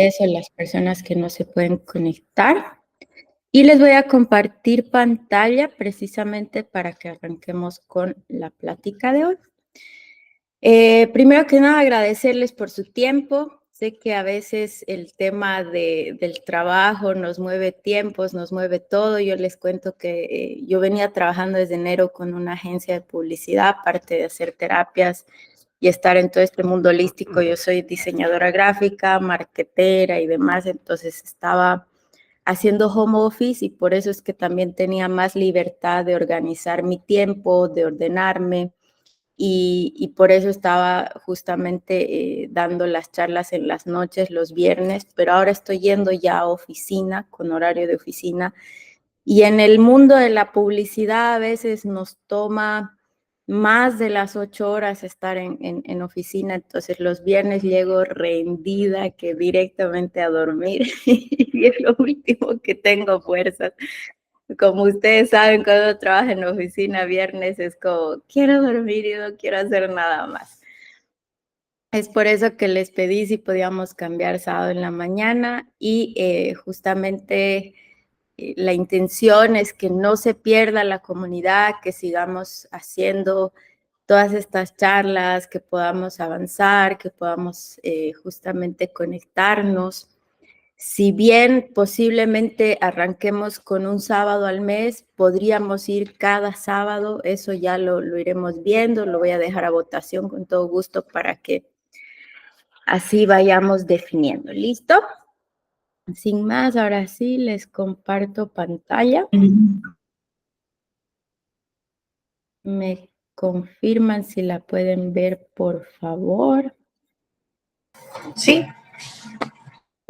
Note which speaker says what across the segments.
Speaker 1: Eso, las personas que no se pueden conectar. Y les voy a compartir pantalla precisamente para que arranquemos con la plática de hoy. Primero que nada, agradecerles por su tiempo. Sé que a veces el tema del trabajo nos mueve tiempos, nos mueve todo. Yo les cuento que yo venía trabajando desde enero con una agencia de publicidad, aparte de hacer terapias y estar en todo este mundo holístico. Yo soy diseñadora gráfica, marketera y demás, entonces estaba haciendo home office y por eso es que también tenía más libertad de organizar mi tiempo, de ordenarme y por eso estaba justamente dando las charlas en las noches, los viernes, pero ahora estoy yendo ya a oficina, con horario de oficina, y en el mundo de la publicidad a veces nos toma más de las 8 horas estar en oficina, entonces los viernes llego rendida que directamente a dormir y es lo último que tengo fuerzas. Como ustedes saben, cuando trabajo en oficina viernes es como, quiero dormir y no quiero hacer nada más. Es por eso que les pedí si podíamos cambiar sábado en la mañana y justamente la intención es que no se pierda la comunidad, que sigamos haciendo todas estas charlas, que podamos avanzar, que podamos justamente conectarnos. Si bien posiblemente arranquemos con un sábado al mes, podríamos ir cada sábado, eso ya lo iremos viendo, lo voy a dejar a votación con todo gusto para que así vayamos definiendo. ¿Listo? Sin más, ahora sí les comparto pantalla. Me confirman si la pueden ver, por favor.
Speaker 2: Sí.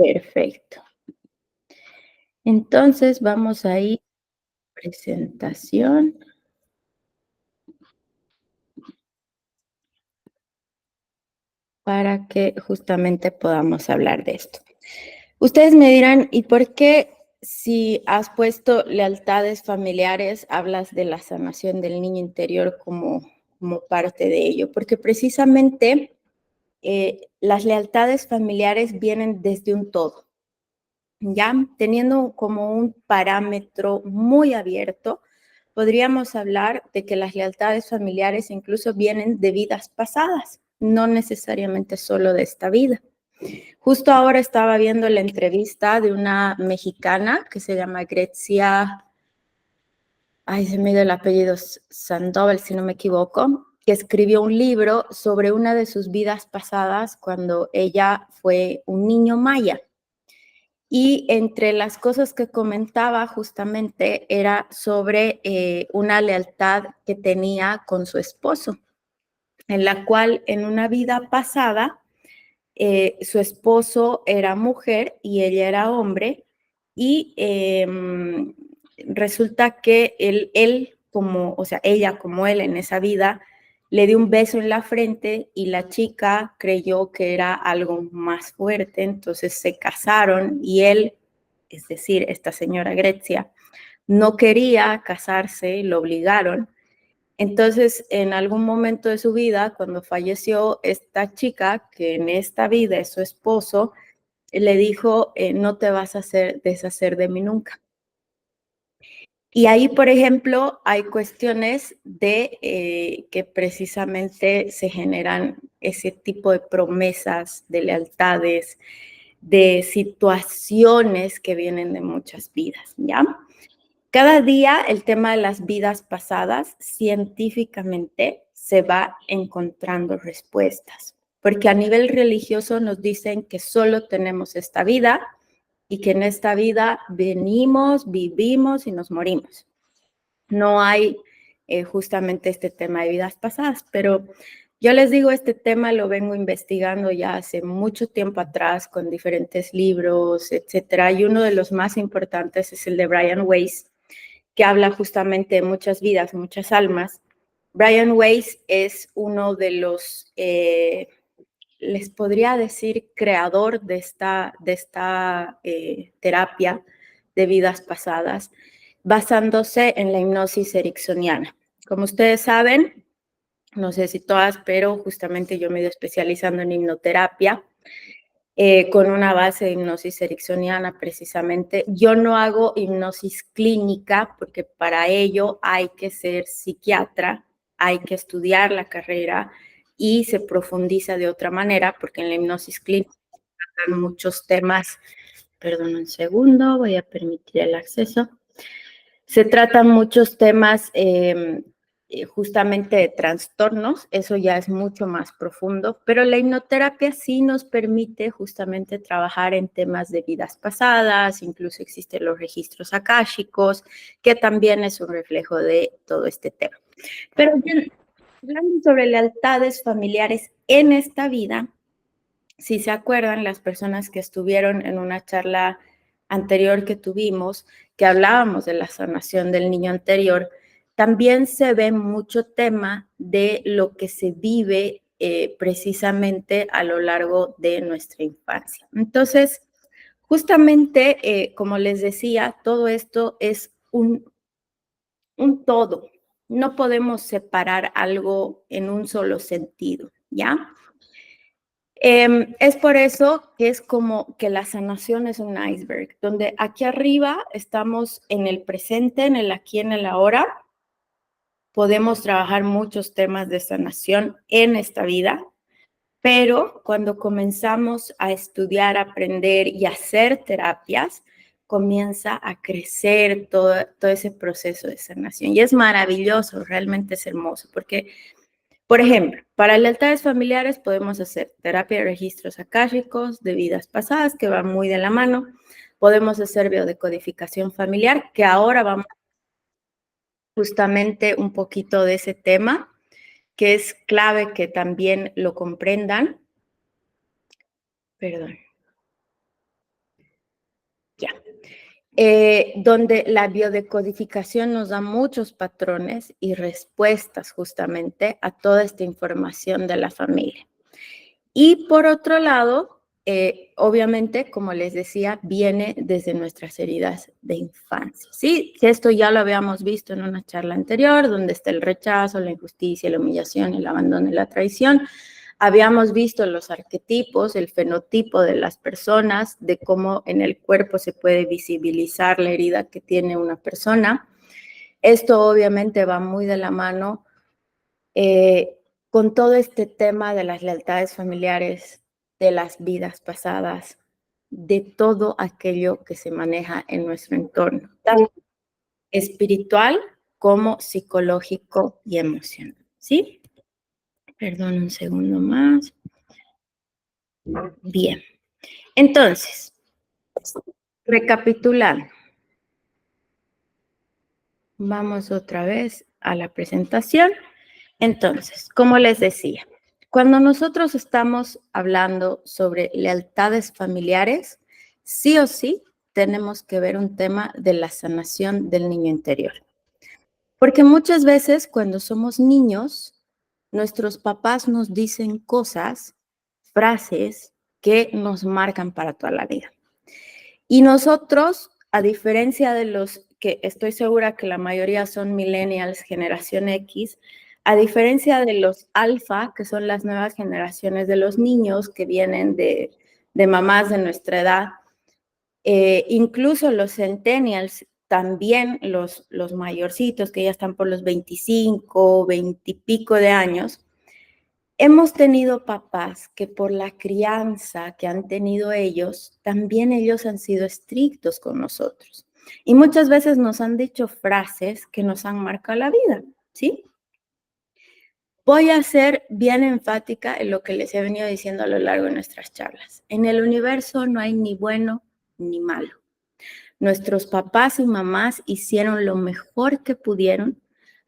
Speaker 1: Perfecto. Entonces vamos a ir a presentación. Para que justamente podamos hablar de esto. Ustedes me dirán, ¿y por qué si has puesto lealtades familiares, hablas de la sanación del niño interior como parte de ello? Porque precisamente las lealtades familiares vienen desde un todo, ¿ya? Teniendo como un parámetro muy abierto, podríamos hablar de que las lealtades familiares incluso vienen de vidas pasadas, no necesariamente solo de esta vida. Justo ahora estaba viendo la entrevista de una mexicana que se llama Grecia, se me dio el apellido, Sandoval, si no me equivoco, que escribió un libro sobre una de sus vidas pasadas cuando ella fue un niño maya. Y entre las cosas que comentaba justamente era sobre una lealtad que tenía con su esposo, en la cual en una vida pasada su esposo era mujer y ella era hombre, y resulta que ella como él en esa vida, le dio un beso en la frente y la chica creyó que era algo más fuerte, entonces se casaron y él, es decir, esta señora Grecia, no quería casarse, lo obligaron. Entonces, en algún momento de su vida, cuando falleció esta chica, que en esta vida es su esposo, le dijo, no te vas a deshacer de mí nunca. Y ahí, por ejemplo, hay cuestiones de que precisamente se generan ese tipo de promesas, de lealtades, de situaciones que vienen de muchas vidas, ¿ya? Cada día el tema de las vidas pasadas científicamente se va encontrando respuestas, porque a nivel religioso nos dicen que solo tenemos esta vida y que en esta vida venimos, vivimos y nos morimos. No hay justamente este tema de vidas pasadas, pero yo les digo, este tema lo vengo investigando ya hace mucho tiempo atrás con diferentes libros, etcétera, y uno de los más importantes es el de Brian Weiss, que habla justamente de muchas vidas, muchas almas. Brian Weiss es uno de los, les podría decir, creador de esta terapia de vidas pasadas, basándose en la hipnosis ericksoniana. Como ustedes saben, no sé si todas, pero justamente yo me he ido especializando en hipnoterapia. con una base de hipnosis ericksoniana precisamente. Yo no hago hipnosis clínica porque para ello hay que ser psiquiatra, hay que estudiar la carrera y se profundiza de otra manera porque en la hipnosis clínica hay muchos temas. Perdón un segundo, voy a permitir el acceso. Se tratan muchos temas justamente de trastornos, eso ya es mucho más profundo, pero la hipnoterapia sí nos permite justamente trabajar en temas de vidas pasadas, incluso existen los registros akáshicos, que también es un reflejo de todo este tema. Pero bien, hablando sobre lealtades familiares en esta vida, si se acuerdan, las personas que estuvieron en una charla anterior que tuvimos, que hablábamos de la sanación del niño anterior, también se ve mucho tema de lo que se vive precisamente a lo largo de nuestra infancia. Entonces, justamente, como les decía, todo esto es un todo. No podemos separar algo en un solo sentido, ¿ya? Es por eso que es como que la sanación es un iceberg, donde aquí arriba estamos en el presente, en el aquí, en el ahora. Podemos trabajar muchos temas de sanación en esta vida, pero cuando comenzamos a estudiar, aprender y hacer terapias, comienza a crecer todo ese proceso de sanación. Y es maravilloso, realmente es hermoso, porque por ejemplo, para lealtades familiares podemos hacer terapia de registros akáshicos de vidas pasadas, que va muy de la mano. Podemos hacer biodecodificación familiar, que ahora vamos justamente un poquito de ese tema, que es clave que también lo comprendan. Perdón. Ya. Donde la biodecodificación nos da muchos patrones y respuestas justamente a toda esta información de la familia. Y por otro lado, obviamente, como les decía, viene desde nuestras heridas de infancia. Sí, esto ya lo habíamos visto en una charla anterior, donde está el rechazo, la injusticia, la humillación, el abandono y la traición. Habíamos visto los arquetipos, el fenotipo de las personas, de cómo en el cuerpo se puede visibilizar la herida que tiene una persona. Esto obviamente va muy de la mano con todo este tema de las lealtades familiares, de las vidas pasadas, de todo aquello que se maneja en nuestro entorno, tanto espiritual como psicológico y emocional. ¿Sí? Perdón un segundo más. Bien. Entonces, recapitulando, vamos otra vez a la presentación. Entonces, como les decía, cuando nosotros estamos hablando sobre lealtades familiares, sí o sí tenemos que ver un tema de la sanación del niño interior. Porque muchas veces cuando somos niños, nuestros papás nos dicen cosas, frases que nos marcan para toda la vida. Y nosotros, a diferencia de los que estoy segura que la mayoría son millennials, generación X, a diferencia de los alfa, que son las nuevas generaciones de los niños que vienen de mamás de nuestra edad, incluso los centennials, también los mayorcitos que ya están por los 25, 20 y pico de años, hemos tenido papás que por la crianza que han tenido ellos, también ellos han sido estrictos con nosotros. Y muchas veces nos han dicho frases que nos han marcado la vida, ¿sí? Voy a ser bien enfática en lo que les he venido diciendo a lo largo de nuestras charlas. En el universo no hay ni bueno ni malo. Nuestros papás y mamás hicieron lo mejor que pudieron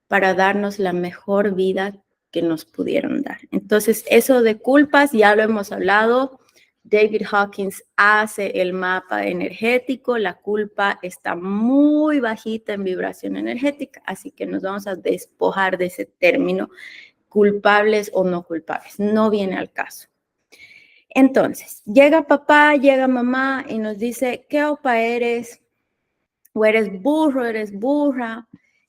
Speaker 1: para darnos la mejor vida que nos pudieron dar. Entonces, eso de culpas ya lo hemos hablado. David Hawkins hace el mapa energético. La culpa está muy bajita en vibración energética, así que nos vamos a despojar de ese término, culpables o no culpables. No viene al caso. Entonces, llega papá, llega mamá y nos dice, ¿qué opa eres? O eres burro, eres burra,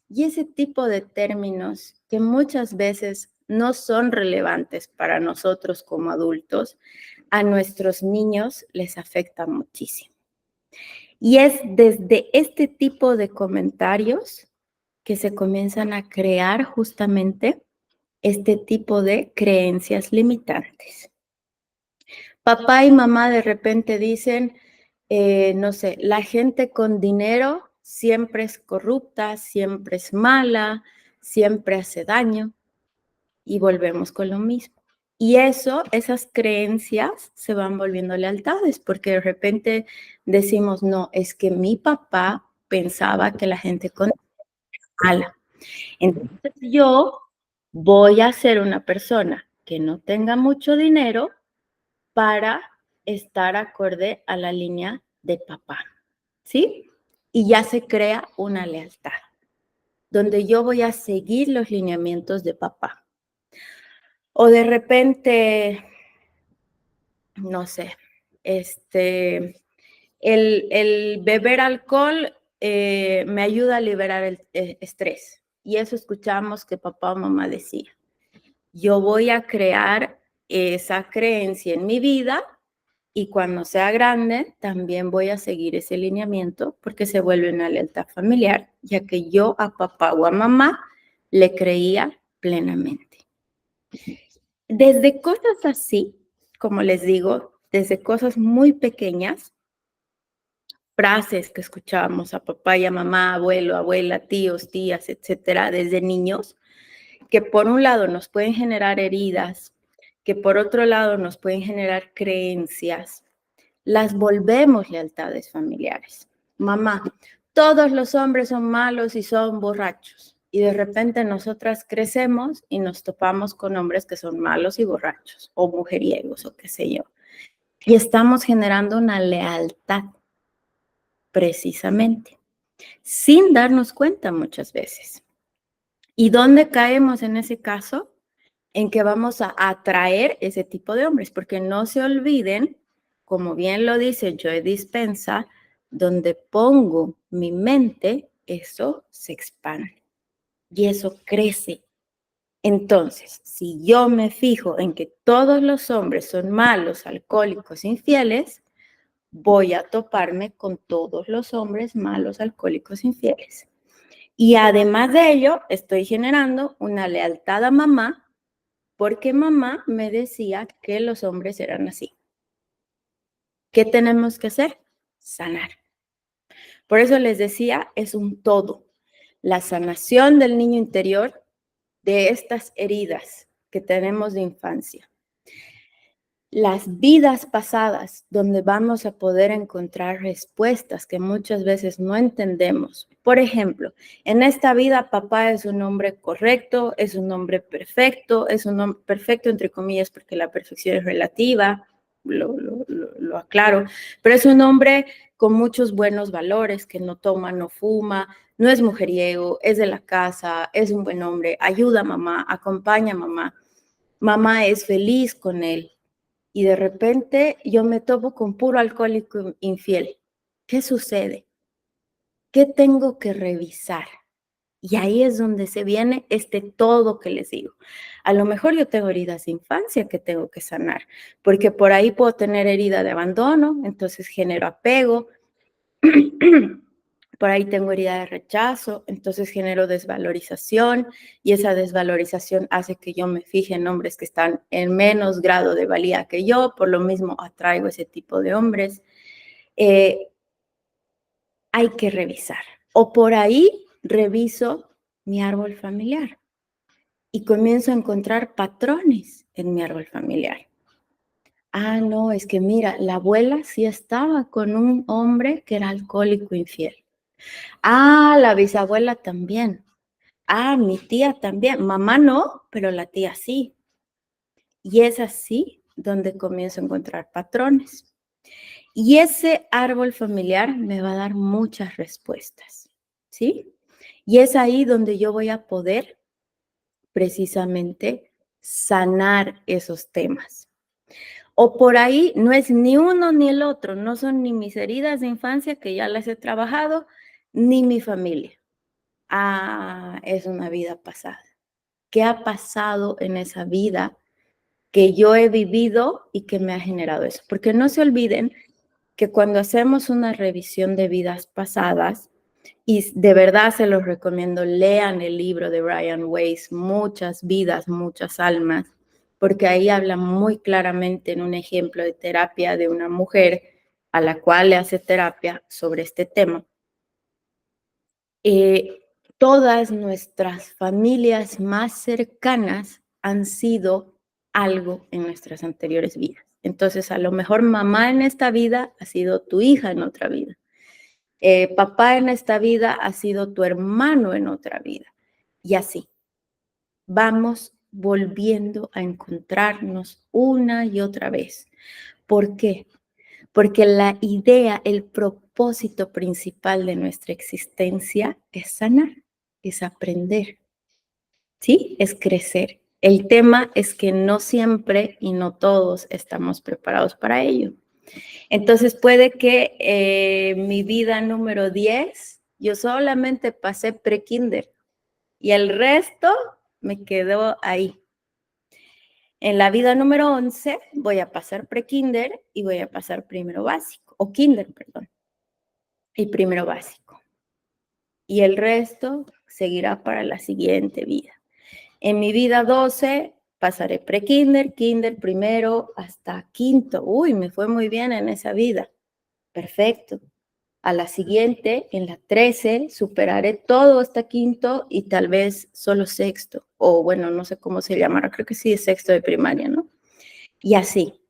Speaker 1: y ese tipo de términos que muchas veces no son relevantes para nosotros como adultos, a nuestros niños les afecta muchísimo. Y es desde este tipo de comentarios que se comienzan a crear justamente este tipo de creencias limitantes. Papá y mamá de repente dicen, no sé, la gente con dinero siempre es corrupta, siempre es mala, siempre hace daño y volvemos con lo mismo. Y eso, esas creencias se van volviendo lealtades porque de repente decimos, no, es que mi papá pensaba que la gente con dinero era mala. Entonces yo voy a ser una persona que no tenga mucho dinero para estar acorde a la línea de papá, ¿sí? Y ya se crea una lealtad, donde yo voy a seguir los lineamientos de papá. O de repente, no sé, el beber alcohol me ayuda a liberar el estrés. Y eso escuchamos que papá o mamá decía. Yo voy a crear esa creencia en mi vida y cuando sea grande también voy a seguir ese lineamiento porque se vuelve una lealtad familiar, ya que yo a papá o a mamá le creía plenamente. Desde cosas así, como les digo, desde cosas muy pequeñas, frases que escuchábamos a papá y a mamá, abuelo, abuela, tíos, tías, etcétera, desde niños, que por un lado nos pueden generar heridas, que por otro lado nos pueden generar creencias, las volvemos lealtades familiares. Mamá, todos los hombres son malos y son borrachos. Y de repente nosotras crecemos y nos topamos con hombres que son malos y borrachos, o mujeriegos, o qué sé yo. Y estamos generando una lealtad, precisamente, sin darnos cuenta muchas veces. ¿Y dónde caemos en ese caso? En que vamos a atraer ese tipo de hombres, porque no se olviden, como bien lo dice Joe Dispenza, donde pongo mi mente, eso se expande y eso crece. Entonces, si yo me fijo en que todos los hombres son malos, alcohólicos, infieles, voy a toparme con todos los hombres malos, alcohólicos, infieles. Y además de ello, estoy generando una lealtad a mamá porque mamá me decía que los hombres eran así. ¿Qué tenemos que hacer? Sanar. Por eso les decía, es un todo. La sanación del niño interior de estas heridas que tenemos de infancia. Las vidas pasadas, donde vamos a poder encontrar respuestas que muchas veces no entendemos. Por ejemplo, en esta vida papá es un hombre correcto, es un hombre perfecto, es un hombre perfecto entre comillas porque la perfección es relativa, lo aclaro, pero es un hombre con muchos buenos valores, que no toma, no fuma, no es mujeriego, es de la casa, es un buen hombre, ayuda a mamá, acompaña a mamá, mamá es feliz con él. Y de repente yo me topo con puro alcohólico infiel. ¿Qué sucede? ¿Qué tengo que revisar? Y ahí es donde se viene este todo que les digo. A lo mejor yo tengo heridas de infancia que tengo que sanar, porque por ahí puedo tener herida de abandono, entonces genero apego. Por ahí tengo herida de rechazo, entonces genero desvalorización y esa desvalorización hace que yo me fije en hombres que están en menos grado de valía que yo, por lo mismo atraigo ese tipo de hombres. Hay que revisar. O por ahí reviso mi árbol familiar y comienzo a encontrar patrones en mi árbol familiar. Ah, no, es que mira, la abuela sí estaba con un hombre que era alcohólico infiel. Ah, la bisabuela también. Ah, mi tía también. Mamá no, pero la tía sí. Y es así donde comienzo a encontrar patrones. Y ese árbol familiar me va a dar muchas respuestas, ¿sí? Y es ahí donde yo voy a poder precisamente sanar esos temas. O por ahí no es ni uno ni el otro, no son ni mis heridas de infancia que ya las he trabajado, ni mi familia. Ah, es una vida pasada. ¿Qué ha pasado en esa vida que yo he vivido y que me ha generado eso. Porque no se olviden que cuando hacemos una revisión de vidas pasadas, y de verdad se los recomiendo, lean el libro de Brian Weiss, Muchas vidas, muchas almas, porque ahí habla muy claramente en un ejemplo de terapia de una mujer a la cual le hace terapia sobre este tema. Todas nuestras familias más cercanas han sido algo en nuestras anteriores vidas. Entonces, a lo mejor mamá en esta vida ha sido tu hija en otra vida. Papá en esta vida ha sido tu hermano en otra vida. Y así, vamos volviendo a encontrarnos una y otra vez. ¿Por qué? Porque la idea, el propósito principal de nuestra existencia es sanar, es aprender, ¿sí? Es crecer. El tema es que no siempre y no todos estamos preparados para ello. Entonces puede que mi vida número 10, yo solamente pasé pre-kinder y el resto me quedó ahí. En la vida número 11 voy a pasar pre-kinder y voy a pasar primero básico, o kinder, perdón, y primero básico. Y el resto seguirá para la siguiente vida. En mi vida 12 pasaré pre-kinder, kinder, primero hasta quinto. Uy, me fue muy bien en esa vida. Perfecto. A la siguiente, en la 13, superaré todo hasta quinto y tal vez solo sexto. O bueno, no sé cómo se llamará, creo que sí es sexto de primaria, ¿no? Y así.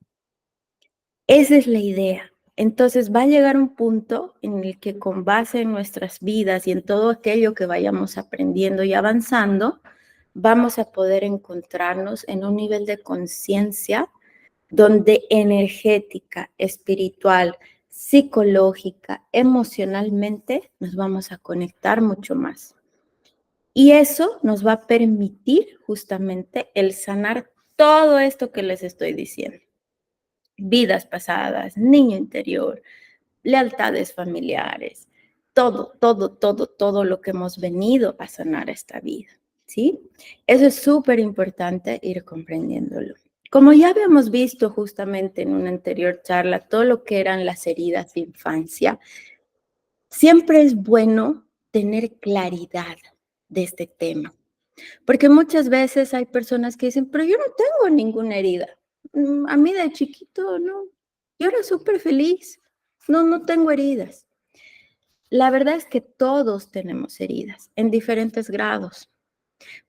Speaker 1: Esa es la idea. Entonces va a llegar un punto en el que con base en nuestras vidas y en todo aquello que vayamos aprendiendo y avanzando, vamos a poder encontrarnos en un nivel de conciencia donde energética, espiritual, psicológica, emocionalmente nos vamos a conectar mucho más. Y eso nos va a permitir justamente el sanar todo esto que les estoy diciendo. Vidas pasadas, niño interior, lealtades familiares, todo lo que hemos venido a sanar esta vida, ¿sí? Eso es súper importante ir comprendiéndolo. Como ya habíamos visto justamente en una anterior charla, todo lo que eran las heridas de infancia, siempre es bueno tener claridad de este tema, porque muchas veces hay personas que dicen, pero yo no tengo ninguna herida. A mí de chiquito, no, yo era súper feliz, no tengo heridas. La verdad es que todos tenemos heridas en diferentes grados.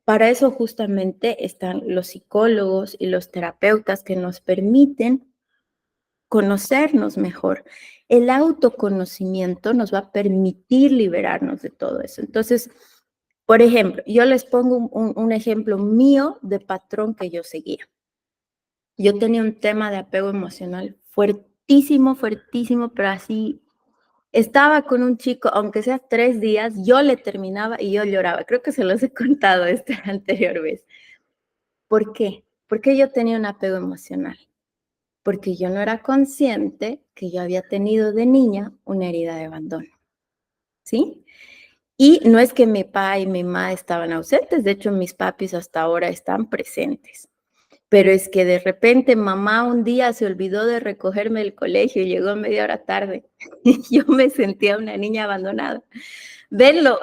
Speaker 1: Para eso justamente están los psicólogos y los terapeutas que nos permiten conocernos mejor. El autoconocimiento nos va a permitir liberarnos de todo eso. Entonces, por ejemplo, yo les pongo un ejemplo mío de patrón que yo seguía. Yo tenía un tema de apego emocional fuertísimo, pero así estaba con un chico, aunque sea 3 días, yo le terminaba y yo lloraba. Creo que se los he contado esta anterior vez. ¿Por qué? Porque yo tenía un apego emocional. Porque yo no era consciente que yo había tenido de niña una herida de abandono. ¿Sí? Y no es que mi papá y mi mamá estaban ausentes, de hecho mis papis hasta ahora están presentes. Pero es que de repente mamá un día se olvidó de recogerme del colegio y llegó media hora tarde. Y yo me sentía una niña abandonada. Ven lo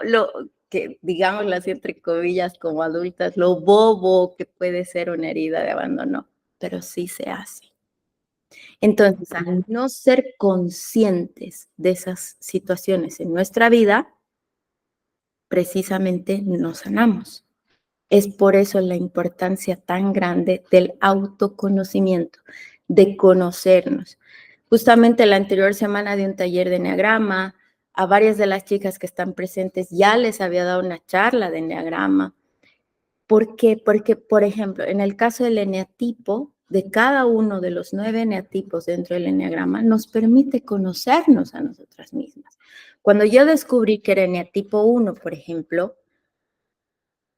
Speaker 1: que, digámoslo así entre comillas, como adultas, lo bobo que puede ser una herida de abandono, pero sí se hace. Entonces, al no ser conscientes de esas situaciones en nuestra vida, precisamente no sanamos. Es por eso la importancia tan grande del autoconocimiento, de conocernos. Justamente la anterior semana de un taller de eneagrama, a varias de las chicas que están presentes ya les había dado una charla de eneagrama. ¿Por qué? Porque, por ejemplo, en el caso del eneatipo, de cada uno de los 9 eneatipos dentro del eneagrama, nos permite conocernos a nosotras mismas. Cuando yo descubrí que era eneatipo 1, por ejemplo,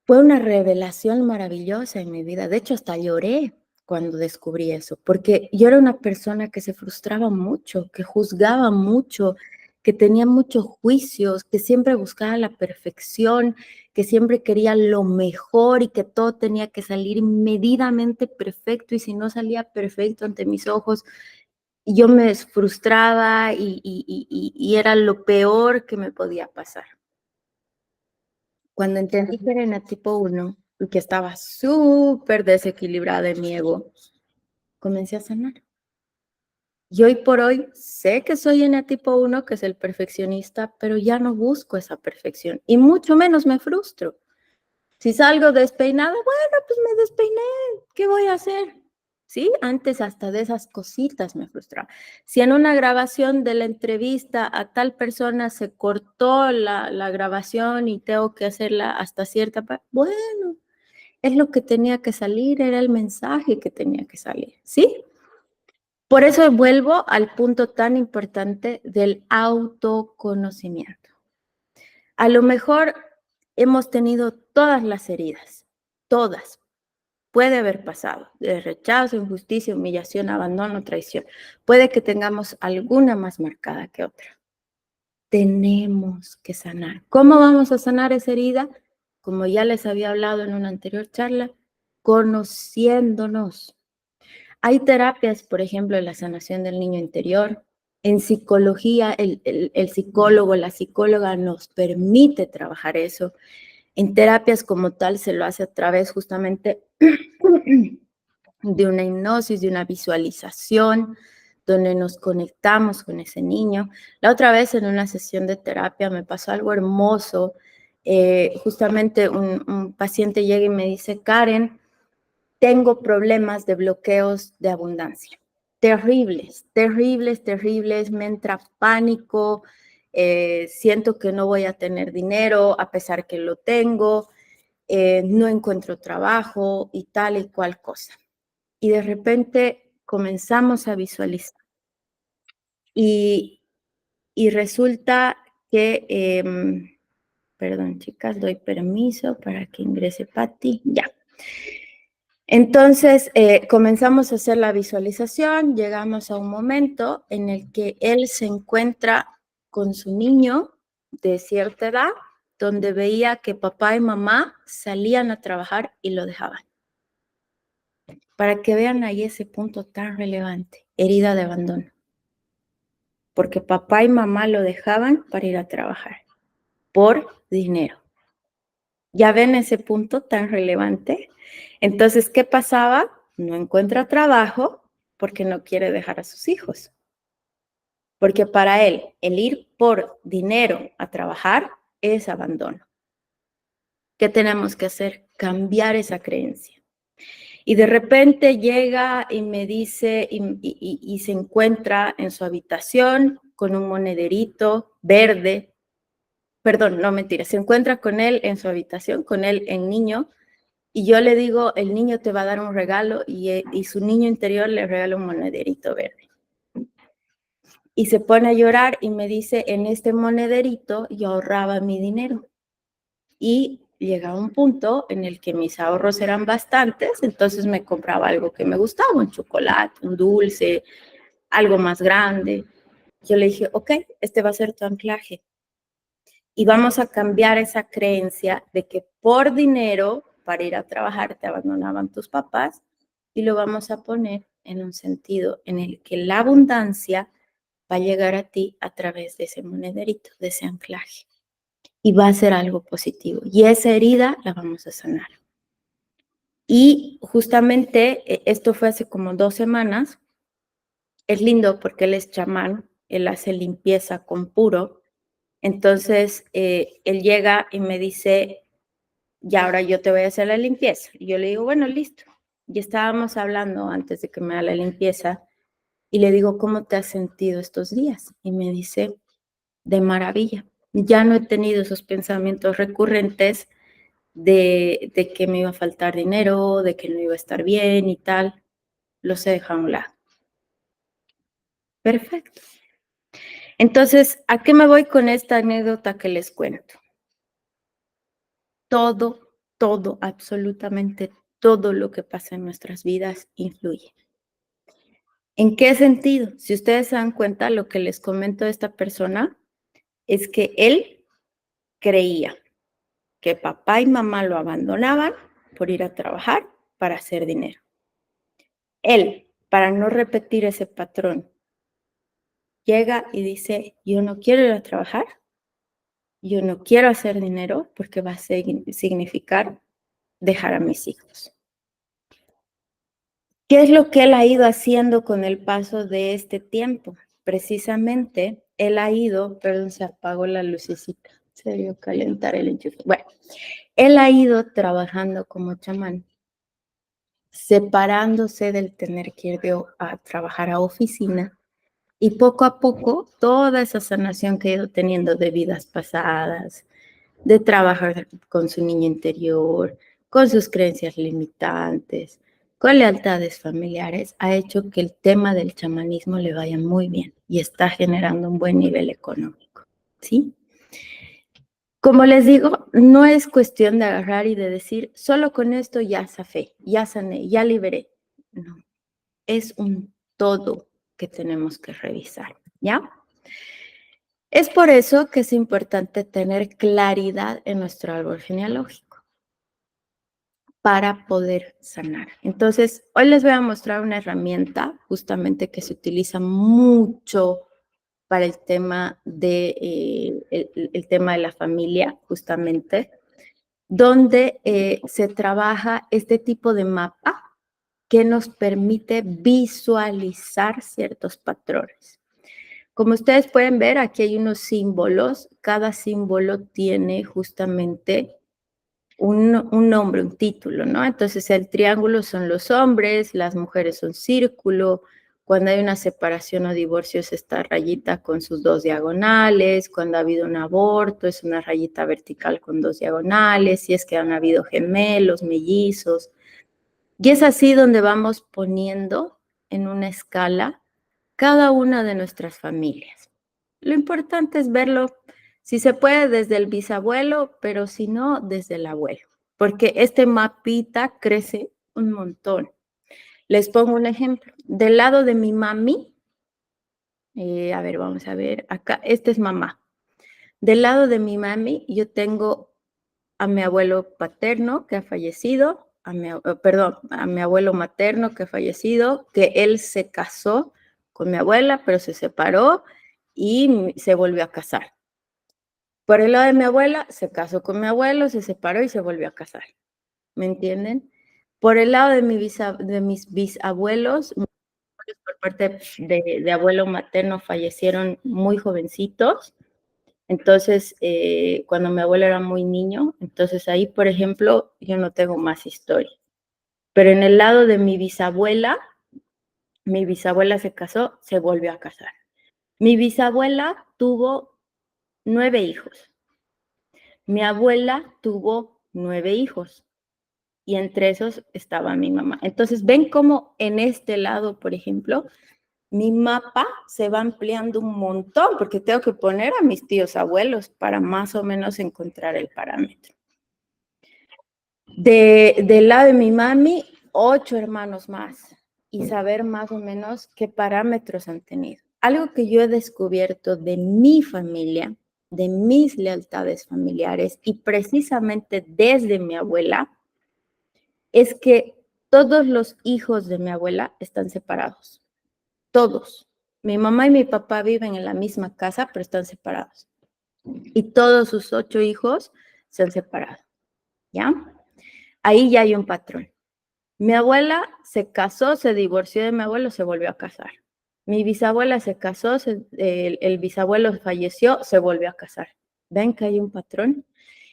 Speaker 1: fue una revelación maravillosa en mi vida. De hecho, hasta lloré cuando descubrí eso, porque yo era una persona que se frustraba mucho, que juzgaba mucho, que tenía muchos juicios, que siempre buscaba la perfección, que siempre quería lo mejor y que todo tenía que salir medidamente perfecto y si no salía perfecto ante mis ojos, yo me frustraba y era lo peor que me podía pasar. Cuando entendí que era tipo 1 y que estaba súper desequilibrada en mi ego, comencé a sanar. Y hoy por hoy sé que soy tipo 1, que es el perfeccionista, pero ya no busco esa perfección y mucho menos me frustro. Si salgo despeinada, bueno, pues me despeiné, ¿qué voy a hacer? Sí, antes hasta de esas cositas me frustraba. Si en una grabación de la entrevista a tal persona se cortó la grabación y tengo que hacerla hasta cierta parte, bueno, es lo que tenía que salir, era el mensaje que tenía que salir, ¿sí? Por eso vuelvo al punto tan importante del autoconocimiento. A lo mejor hemos tenido todas las heridas, todas. Puede haber pasado de rechazo, injusticia, humillación, abandono, traición. Puede que tengamos alguna más marcada que otra. Tenemos que sanar. ¿Cómo vamos a sanar esa herida? Como ya les había hablado en una anterior charla, conociéndonos. Hay terapias, por ejemplo, en la sanación del niño interior. En psicología, el psicólogo, la psicóloga nos permite trabajar eso. En terapias como tal se lo hace a través justamente de una hipnosis, de una visualización, donde nos conectamos con ese niño. La otra vez en una sesión de terapia me pasó algo hermoso. Justamente un paciente llega y me dice, Karen, tengo problemas de bloqueos de abundancia. Terribles, terribles, terribles. Me entra pánico. Siento que no voy a tener dinero a pesar que lo tengo. No encuentro trabajo y tal y cual cosa. Y de repente comenzamos a visualizar. Y, y resulta que, perdón chicas, doy permiso para que ingrese Patti. Ya. Entonces, comenzamos a hacer la visualización, llegamos a un momento en el que él se encuentra con su niño de cierta edad, donde veía que papá y mamá salían a trabajar y lo dejaban. Para que vean ahí ese punto tan relevante, herida de abandono. Porque papá y mamá lo dejaban para ir a trabajar, por dinero. ¿Ya ven ese punto tan relevante? Entonces, ¿qué pasaba? No encuentra trabajo porque no quiere dejar a sus hijos. Porque para él, el ir por dinero a trabajar es abandono. ¿Qué tenemos que hacer? Cambiar esa creencia. Y de repente llega y me dice, y se encuentra en su habitación con un monederito verde. Perdón, no mentira, se encuentra con él en su habitación, con él en niño, y yo le digo, el niño te va a dar un regalo, y su niño interior le regala un monederito verde. Y se pone a llorar y me dice, en este monederito yo ahorraba mi dinero. Y llega un punto en el que mis ahorros eran bastantes, entonces me compraba algo que me gustaba, un chocolate, un dulce, algo más grande. Yo le dije, ok, este va a ser tu anclaje. Y vamos a cambiar esa creencia de que por dinero, para ir a trabajar, te abandonaban tus papás, y lo vamos a poner en un sentido en el que la abundancia va a llegar a ti a través de ese monederito, de ese anclaje. Y va a ser algo positivo. Y esa herida la vamos a sanar. Y justamente esto fue hace como 2 semanas. Es lindo porque él es chamán, él hace limpieza con puro. Entonces, él llega y me dice, ya ahora yo te voy a hacer la limpieza. Y yo le digo, bueno, listo. Y estábamos hablando antes de que me haga la limpieza y le digo, ¿cómo te has sentido estos días? Y me dice, de maravilla. Ya no he tenido esos pensamientos recurrentes de que me iba a faltar dinero, de que no iba a estar bien y tal. Los he dejado a un lado. Perfecto. Entonces, ¿a qué me voy con esta anécdota que les cuento? Todo, absolutamente todo lo que pasa en nuestras vidas influye. ¿En qué sentido? Si ustedes se dan cuenta, lo que les comento de esta persona es que él creía que papá y mamá lo abandonaban por ir a trabajar para hacer dinero. Él, para no repetir ese patrón, llega y dice, yo no quiero ir a trabajar, yo no quiero hacer dinero porque va a significar dejar a mis hijos. ¿Qué es lo que él ha ido haciendo con el paso de este tiempo? Precisamente, él ha ido, perdón, se apagó la lucecita, se debió calentar el enchufe. Bueno, él ha ido trabajando como chamán, separándose del tener que ir a trabajar a oficina y poco a poco toda esa sanación que ha ido teniendo de vidas pasadas, de trabajar con su niño interior, con sus creencias limitantes, con lealtades familiares, ha hecho que el tema del chamanismo le vaya muy bien y está generando un buen nivel económico, ¿sí? Como les digo, no es cuestión de agarrar y de decir, solo con esto ya zafé, ya sané, ya liberé. No, es un todo que tenemos que revisar, ¿ya? Es por eso que es importante tener claridad en nuestro árbol genealógico para poder sanar. Entonces, hoy les voy a mostrar una herramienta justamente que se utiliza mucho para el tema el tema de la familia, justamente, donde se trabaja este tipo de mapa que nos permite visualizar ciertos patrones. Como ustedes pueden ver, aquí hay unos símbolos. Cada símbolo tiene justamente un nombre, un título, ¿no? Entonces, el triángulo son los hombres, las mujeres son círculo. Cuando hay una separación o divorcio es esta rayita con sus dos diagonales. Cuando ha habido un aborto es una rayita vertical con dos diagonales. Si es que han habido gemelos, mellizos. Y es así donde vamos poniendo en una escala cada una de nuestras familias. Lo importante es verlo, si se puede, desde el bisabuelo, pero si no, desde el abuelo, porque este mapita crece un montón. Les pongo un ejemplo. Del lado de mi mami, a ver, vamos a ver, acá, este es mamá. Del lado de mi mami, yo tengo a mi abuelo paterno que ha fallecido, perdón, a mi abuelo materno que ha fallecido, que él se casó con mi abuela, pero se separó y se volvió a casar. Por el lado de mi abuela, se casó con mi abuelo, se separó y se volvió a casar. ¿Me entienden? Por el lado de mis bisabuelos, por parte de abuelo materno, fallecieron muy jovencitos. Entonces, cuando mi abuelo era muy niño, entonces ahí, por ejemplo, yo no tengo más historia. Pero en el lado de mi bisabuela se casó, se volvió a casar. Mi bisabuela tuvo 9 hijos. Mi abuela tuvo 9 hijos y entre esos estaba mi mamá. Entonces, ven cómo en este lado, por ejemplo, mi mapa se va ampliando un montón porque tengo que poner a mis tíos abuelos para más o menos encontrar el parámetro. Del lado de mi mami, 8 hermanos más y saber más o menos qué parámetros han tenido. Algo que yo he descubierto de mi familia, de mis lealtades familiares y precisamente desde mi abuela, es que todos los hijos de mi abuela están separados. Todos. Mi mamá y mi papá viven en la misma casa, pero están separados. Y todos sus 8 hijos se han separado. ¿Ya? Ahí ya hay un patrón. Mi abuela se casó, se divorció de mi abuelo, se volvió a casar. Mi bisabuela se casó, el bisabuelo falleció, se volvió a casar. ¿Ven que hay un patrón?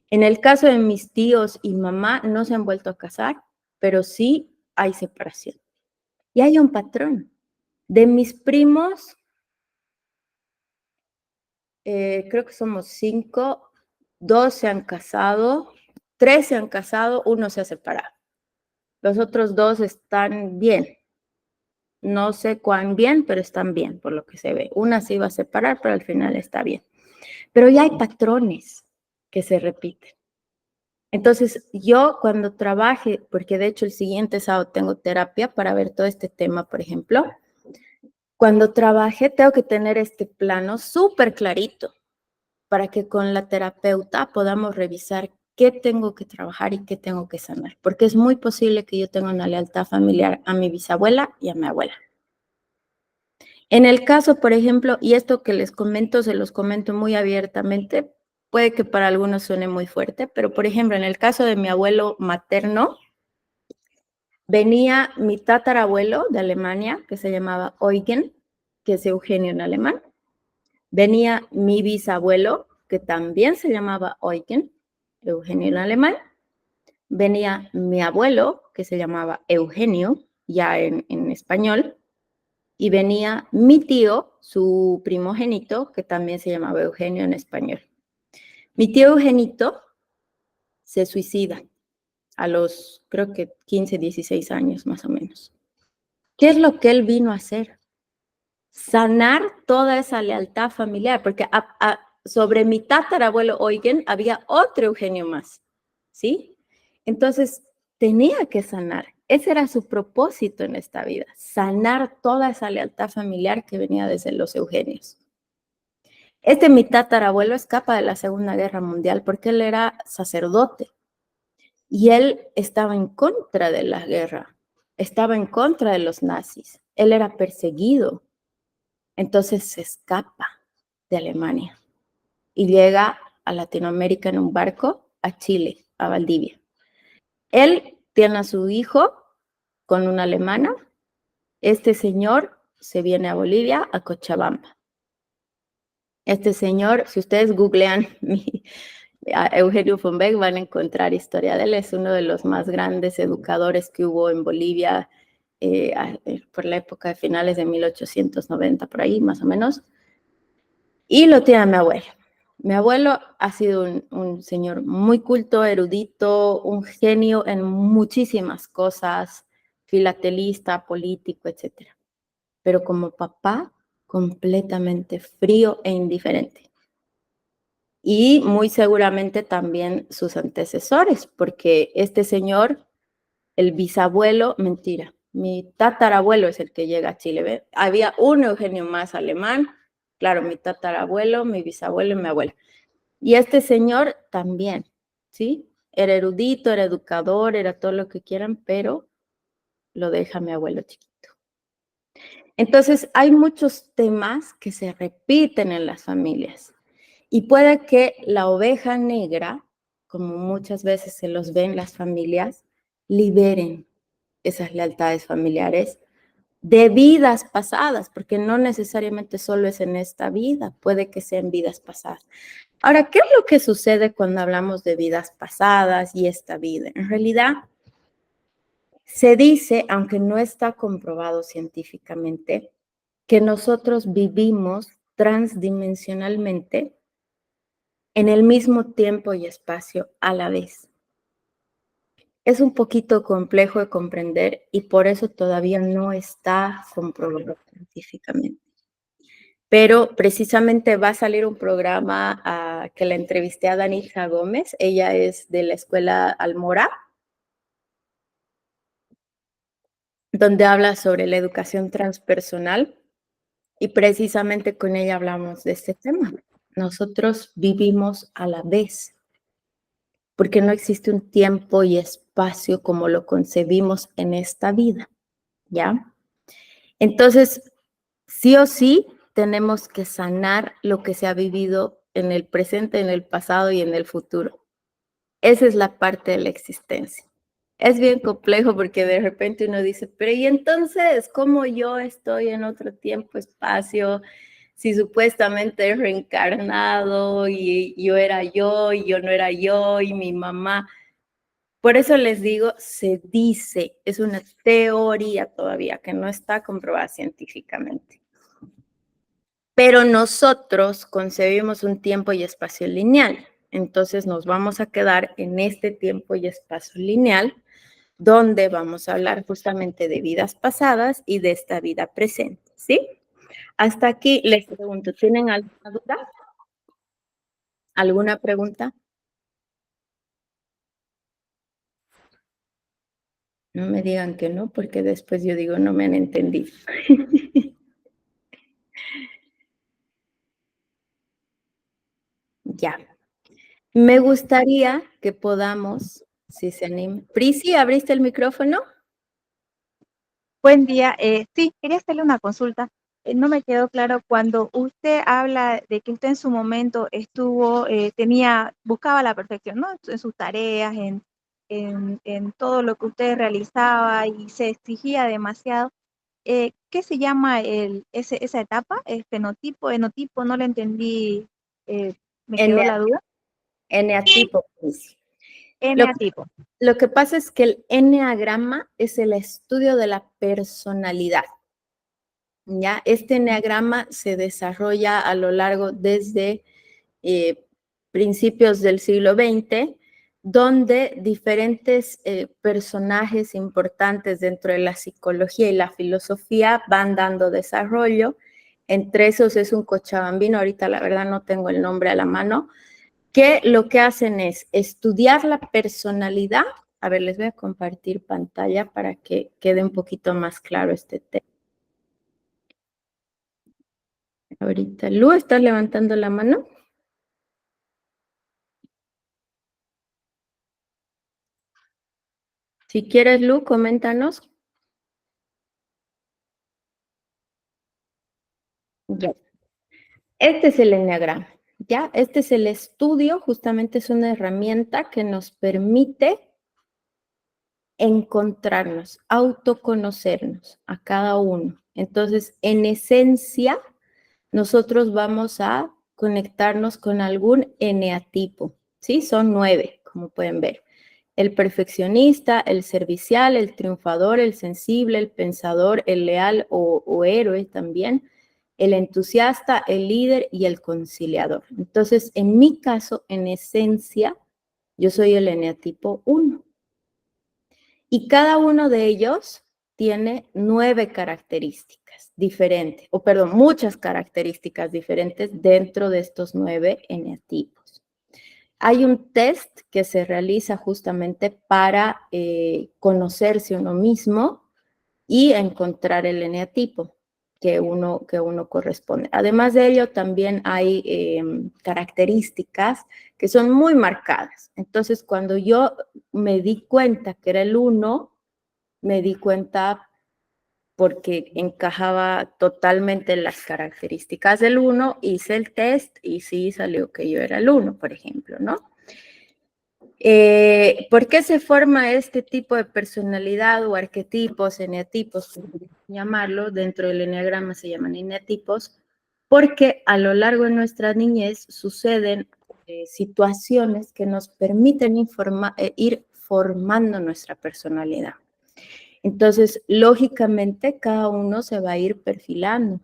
Speaker 1: En el caso de mis tíos y mamá, no se han vuelto a casar, pero sí hay separación. Y hay un patrón. De mis primos, creo que somos 5, 2 se han casado, 3 se han casado, 1 se ha separado. Los otros 2 están bien. No sé cuán bien, pero están bien, por lo que se ve. Una se iba a separar, pero al final está bien. Pero ya hay patrones que se repiten. Entonces, yo cuando trabaje, porque de hecho el siguiente sábado tengo terapia para ver todo este tema, por ejemplo, cuando trabaje tengo que tener este plano súper clarito. para que con la terapeuta podamos revisar qué tengo que trabajar y qué tengo que sanar, porque es muy posible que yo tenga una lealtad familiar a mi bisabuela y a mi abuela. En el caso, por ejemplo, y esto que les comento, se los comento muy abiertamente, puede que para algunos suene muy fuerte, pero por ejemplo, en el caso de mi abuelo materno, venía mi tatarabuelo de Alemania, que se llamaba Eugen, que es Eugenio en alemán. Venía mi bisabuelo, que también se llamaba Eugen, Eugenio en alemán. Venía mi abuelo, que se llamaba Eugenio, ya en español. Y venía mi tío, su primogénito, que también se llamaba Eugenio en español. Mi tío Eugenito se suicida a los, creo que 15, 16 años más o menos. ¿Qué es lo que él vino a hacer? Sanar toda esa lealtad familiar, porque sobre mi tatarabuelo Eugen había otro Eugenio más, ¿sí? Entonces, tenía que sanar. Ese era su propósito en esta vida, sanar toda esa lealtad familiar que venía desde los Eugenios. Mi tatarabuelo escapa de la Segunda Guerra Mundial porque él era sacerdote y él estaba en contra de la guerra, estaba en contra de los nazis, él era perseguido. Entonces se escapa de Alemania y llega a Latinoamérica en un barco a Chile, a Valdivia. Él tiene a su hijo con una alemana. Este señor se viene a Bolivia, a Cochabamba. Este señor, si ustedes googlean a Eugenio von Beck, van a encontrar historia de él. Es uno de los más grandes educadores que hubo en Bolivia por la época de finales de 1890, por ahí más o menos. Y lo tiene mi abuelo. Mi abuelo ha sido un señor muy culto, erudito, un genio en muchísimas cosas, filatelista, político, etc. Pero como papá, completamente frío e indiferente. Y muy seguramente también sus antecesores, porque este señor, el bisabuelo, mentira, mi tatarabuelo es el que llega a Chile. ¿Ve? Había un Eugenio más alemán, claro, mi tatarabuelo, mi bisabuelo y mi abuela. Y este señor también, ¿sí? Era erudito, era educador, era todo lo que quieran, pero lo deja mi abuelo chiquito. Entonces, hay muchos temas que se repiten en las familias. Y puede que la oveja negra, como muchas veces se los ve en las familias, liberen esas lealtades familiares de vidas pasadas, porque no necesariamente solo es en esta vida, puede que sea en vidas pasadas. Ahora, ¿qué es lo que sucede cuando hablamos de vidas pasadas y esta vida? En realidad, se dice, aunque no está comprobado científicamente, que nosotros vivimos transdimensionalmente en el mismo tiempo y espacio a la vez. Es un poquito complejo de comprender y por eso todavía no está comprobado científicamente. Pero precisamente va a salir un programa que la entrevisté a Danitza Gómez. Ella es de la Escuela Almora, donde habla sobre la educación transpersonal y precisamente con ella hablamos de este tema. Nosotros vivimos a la vez, porque no existe un tiempo y espacio como lo concebimos en esta vida, ¿ya? Entonces, sí o sí, tenemos que sanar lo que se ha vivido en el presente, en el pasado y en el futuro. Esa es la parte de la existencia. Es bien complejo porque de repente uno dice, pero ¿y entonces cómo yo estoy en otro tiempo, espacio, si supuestamente he reencarnado y yo era yo y yo no era yo y mi mamá? Por eso les digo, se dice, es una teoría todavía que no está comprobada científicamente. Pero nosotros concebimos un tiempo y espacio lineal. Entonces nos vamos a quedar en este tiempo y espacio lineal, donde vamos a hablar justamente de vidas pasadas y de esta vida presente, ¿sí? Hasta aquí les pregunto, ¿tienen alguna duda? ¿Alguna pregunta? No me digan que no, porque después yo digo, no me han entendido. Ya. Me gustaría que podamos, si se anima. Prisi, ¿abriste el micrófono?
Speaker 3: Buen día. Sí, quería hacerle una consulta. No me quedó claro cuando usted habla de que usted en su momento estuvo, buscaba la perfección, ¿no? En sus tareas, en todo lo que usted realizaba y se exigía demasiado. ¿Qué se llama esa etapa? ¿Fenotipo, enotipo? No le entendí. Me quedó la duda.
Speaker 1: Eneatipo, Prisi.
Speaker 3: Eneatipo.
Speaker 1: Lo que pasa es que el eneagrama es el estudio de la personalidad. ¿Ya? Este eneagrama se desarrolla a lo largo desde principios del siglo XX, donde diferentes personajes importantes dentro de la psicología y la filosofía van dando desarrollo. Entre esos es un cochabambino, ahorita la verdad no tengo el nombre a la mano, que lo que hacen es estudiar la personalidad. A ver, les voy a compartir pantalla para que quede un poquito más claro este tema. Ahorita, Lu, ¿estás levantando la mano? Si quieres, Lu, coméntanos. Ya. Este es el enneagrama, ¿ya? Este es el estudio, justamente es una herramienta que nos permite encontrarnos, autoconocernos a cada uno. Entonces, en esencia, nosotros vamos a conectarnos con algún eneatipo, ¿sí? Son 9, como pueden ver. El perfeccionista, el servicial, el triunfador, el sensible, el pensador, el leal o héroe también, el entusiasta, el líder y el conciliador. Entonces, en mi caso, en esencia, yo soy el eneatipo 1. Y cada uno de ellos tiene 9 características diferentes, o perdón, muchas características diferentes dentro de estos 9 eneatipos. Hay un test que se realiza justamente para conocerse uno mismo y encontrar el eneatipo que uno corresponde. Además de ello, también hay características que son muy marcadas. Entonces, cuando yo me di cuenta que era el 1, me di cuenta porque encajaba totalmente en las características del 1, hice el test y sí salió que yo era el 1, por ejemplo, ¿no? ¿Por qué se forma este tipo de personalidad o arquetipos, eneatipos, llamarlo? Dentro del eneagrama se llaman eneatipos, porque a lo largo de nuestra niñez suceden situaciones que nos permiten ir formando nuestra personalidad. Entonces, lógicamente, cada uno se va a ir perfilando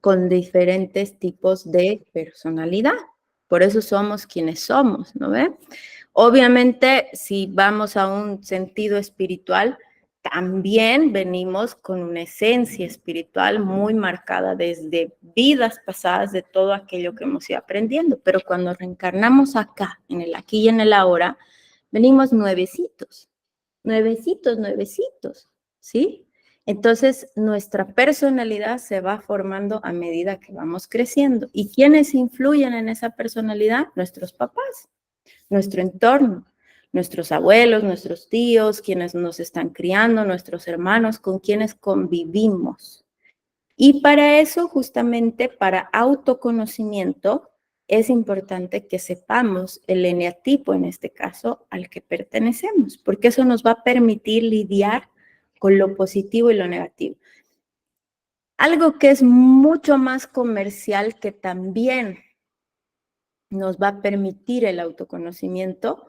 Speaker 1: con diferentes tipos de personalidad. Por eso somos quienes somos, ¿no ve? Obviamente, si vamos a un sentido espiritual, también venimos con una esencia espiritual muy marcada desde vidas pasadas de todo aquello que hemos ido aprendiendo. Pero cuando reencarnamos acá, en el aquí y en el ahora, venimos nuevecitos, nuevecitos, nuevecitos, ¿sí? Entonces, nuestra personalidad se va formando a medida que vamos creciendo. ¿Y quiénes influyen en esa personalidad? Nuestros papás, nuestro entorno, nuestros abuelos, nuestros tíos, quienes nos están criando, nuestros hermanos, con quienes convivimos. Y para eso, justamente para autoconocimiento, es importante que sepamos el eneatipo, en este caso, al que pertenecemos, porque eso nos va a permitir lidiar con lo positivo y lo negativo. Algo que es mucho más comercial, que también nos va a permitir el autoconocimiento,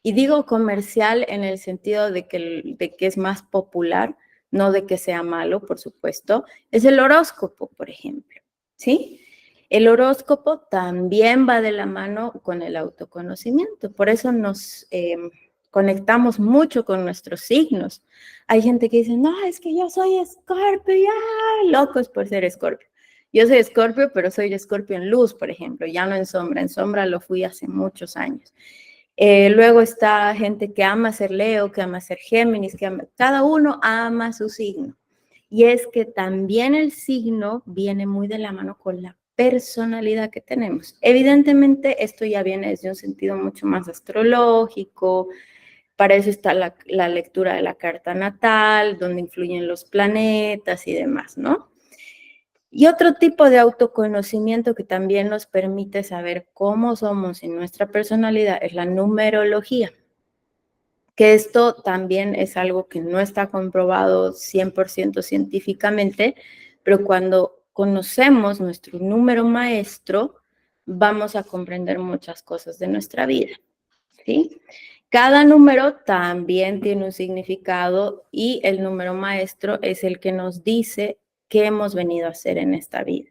Speaker 1: y digo comercial en el sentido de que es más popular, no de que sea malo, por supuesto, es el horóscopo, por ejemplo, ¿sí? El horóscopo también va de la mano con el autoconocimiento, por eso nos conectamos mucho con nuestros signos. Hay gente que dice, no, es que yo soy Escorpio, ya, locos por ser Escorpio. Yo soy Escorpio, pero soy Escorpio en luz, por ejemplo, ya no en sombra. En sombra lo fui hace muchos años. Luego está gente que ama ser Leo, que ama ser Géminis, cada uno ama su signo. Y es que también el signo viene muy de la mano con la personalidad que tenemos. Evidentemente, esto ya viene desde un sentido mucho más astrológico. Para eso está la lectura de la carta natal, donde influyen los planetas y demás, ¿no? Y otro tipo de autoconocimiento que también nos permite saber cómo somos en nuestra personalidad es la numerología, que esto también es algo que no está comprobado 100% científicamente, pero cuando conocemos nuestro número maestro, vamos a comprender muchas cosas de nuestra vida, ¿sí? Cada número también tiene un significado y el número maestro es el que nos dice qué hemos venido a hacer en esta vida.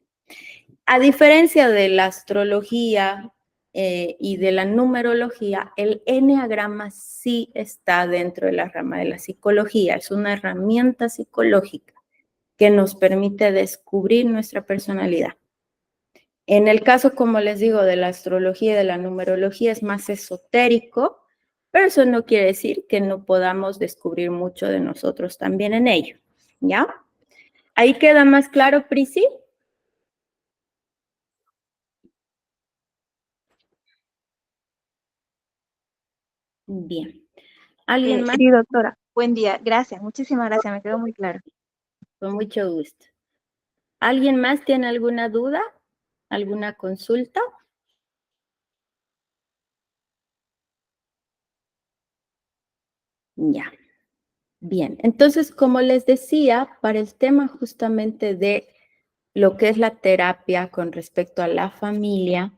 Speaker 1: A diferencia de la astrología y de la numerología, el eneagrama sí está dentro de la rama de la psicología. Es una herramienta psicológica que nos permite descubrir nuestra personalidad. En el caso, como les digo, de la astrología y de la numerología es más esotérico, pero eso no quiere decir que no podamos descubrir mucho de nosotros también en ello, ¿ya? ¿Ahí queda más claro, Prisi? Bien. ¿Alguien más?
Speaker 3: Sí, doctora. Buen día. Gracias. Muchísimas gracias. Me quedó muy claro.
Speaker 1: Con mucho gusto. ¿Alguien más tiene alguna duda? ¿Alguna consulta? Ya. Bien. Entonces, como les decía, para el tema justamente de lo que es la terapia con respecto a la familia,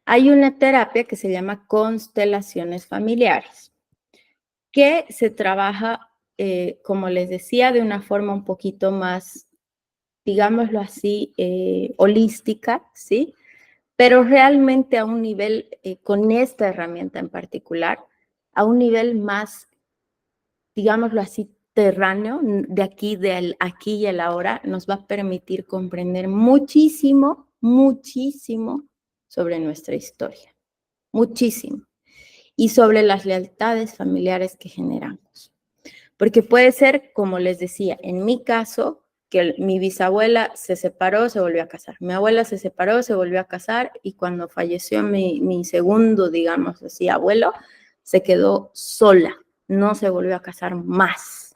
Speaker 1: hay una terapia que se llama constelaciones familiares, que se trabaja, como les decía, de una forma un poquito más, digámoslo así, holística, ¿sí? Pero realmente a un nivel, con esta herramienta en particular, a un nivel más, digámoslo así, terráneo, de aquí, del aquí y el ahora, nos va a permitir comprender muchísimo, muchísimo sobre nuestra historia, muchísimo, y sobre las lealtades familiares que generamos. Porque puede ser, como les decía, en mi caso, que mi bisabuela se separó, se volvió a casar. Mi abuela se separó, se volvió a casar y cuando falleció mi segundo, digamos así, abuelo, se quedó sola, no se volvió a casar más.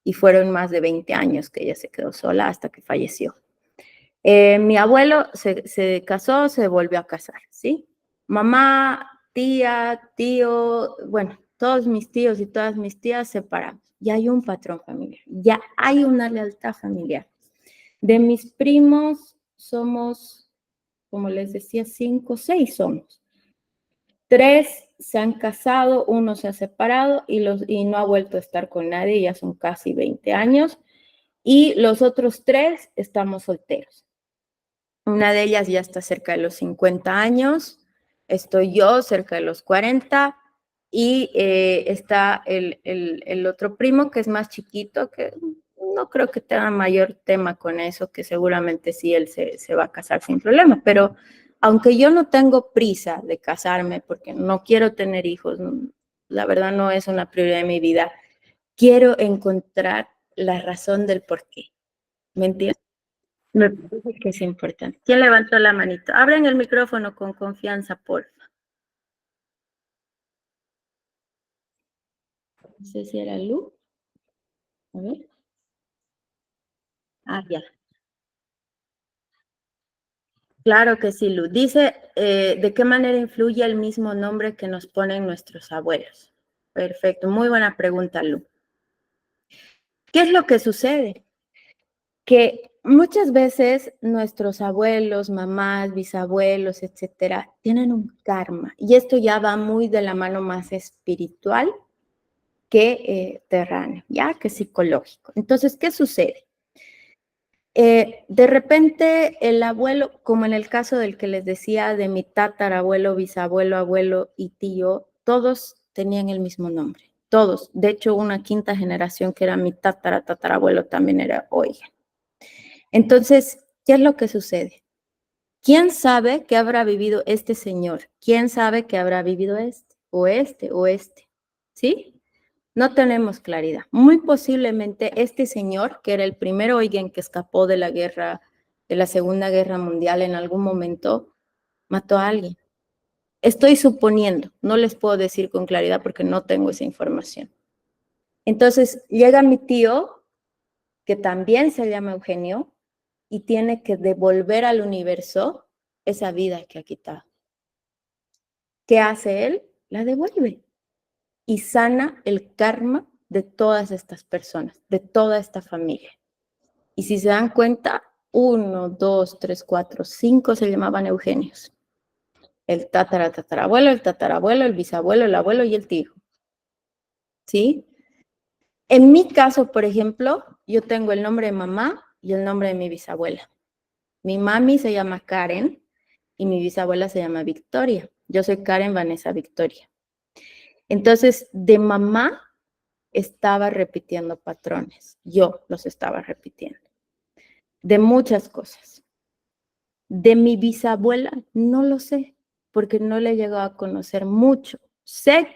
Speaker 1: Y fueron más de 20 años que ella se quedó sola hasta que falleció. Mi abuelo se casó, se volvió a casar, ¿sí? Mamá, tía, tío, bueno, todos mis tíos y todas mis tías separados. Ya hay un patrón familiar, ya hay una lealtad familiar. De mis primos somos, como les decía, 5, 6 somos. 3 se han casado, 1 se ha separado y no ha vuelto a estar con nadie, ya son casi 20 años. Y los otros 3 estamos solteros. Una de ellas ya está cerca de los 50 años, estoy yo cerca de los 40 y está el otro primo que es más chiquito, que no creo que tenga mayor tema con eso, que seguramente sí él se va a casar sin problema, pero aunque yo no tengo prisa de casarme porque no quiero tener hijos, la verdad no es una prioridad de mi vida, quiero encontrar la razón del por qué, ¿me entiendes? Me parece que es importante. ¿Quién levantó la manito? Abren el micrófono con confianza, porfa. No sé si era Lu. A ver. Ah, ya. Claro que sí, Lu. Dice, ¿de qué manera influye el mismo nombre que nos ponen nuestros abuelos? Perfecto, muy buena pregunta, Lu. ¿Qué es lo que sucede? Que muchas veces nuestros abuelos, mamás, bisabuelos, etcétera, tienen un karma. Y esto ya va muy de la mano más espiritual que terráneo, ya que psicológico. Entonces, ¿qué sucede? De repente el abuelo, como en el caso del que les decía de mi tatarabuelo, bisabuelo, abuelo y tío, todos tenían el mismo nombre, todos. De hecho, una quinta generación que era mi tatarabuelo también era Oiga. Entonces, ¿qué es lo que sucede? ¿Quién sabe qué habrá vivido este señor? ¿Quién sabe qué habrá vivido este o este o este? ¿Sí? No tenemos claridad. Muy posiblemente este señor, que era el primero Eugen que escapó de la guerra de la Segunda Guerra Mundial en algún momento mató a alguien. Estoy suponiendo, no les puedo decir con claridad porque no tengo esa información. Entonces llega mi tío, que también se llama Eugenio, y tiene que devolver al universo esa vida que ha quitado. ¿Qué hace él? La devuelve y sana el karma de todas estas personas, de toda esta familia. Y si se dan cuenta, 1, 2, 3, 4, 5 se llamaban Eugenios. El tatarabuelo, el bisabuelo, el abuelo y el tío. ¿Sí? En mi caso, por ejemplo, yo tengo el nombre de mamá y el nombre de mi bisabuela. Mi mami se llama Karen y mi bisabuela se llama Victoria. Yo soy Karen Vanessa Victoria. Entonces, de mamá estaba repitiendo patrones. Yo los estaba repitiendo. De muchas cosas. De mi bisabuela, no lo sé, porque no le he llegado a conocer mucho. Sé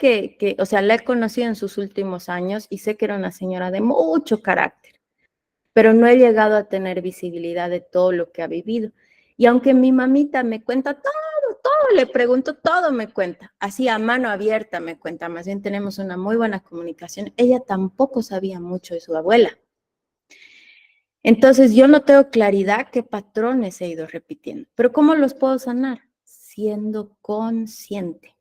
Speaker 1: o sea, la he conocido en sus últimos años y sé que era una señora de mucho carácter, pero no he llegado a tener visibilidad de todo lo que ha vivido. Y aunque mi mamita me cuenta todo, le pregunto todo, me cuenta. Así a mano abierta me cuenta. Más bien tenemos una muy buena comunicación. Ella tampoco sabía mucho de su abuela. Entonces yo no tengo claridad qué patrones he ido repitiendo. Pero ¿cómo los puedo sanar? Siendo consciente.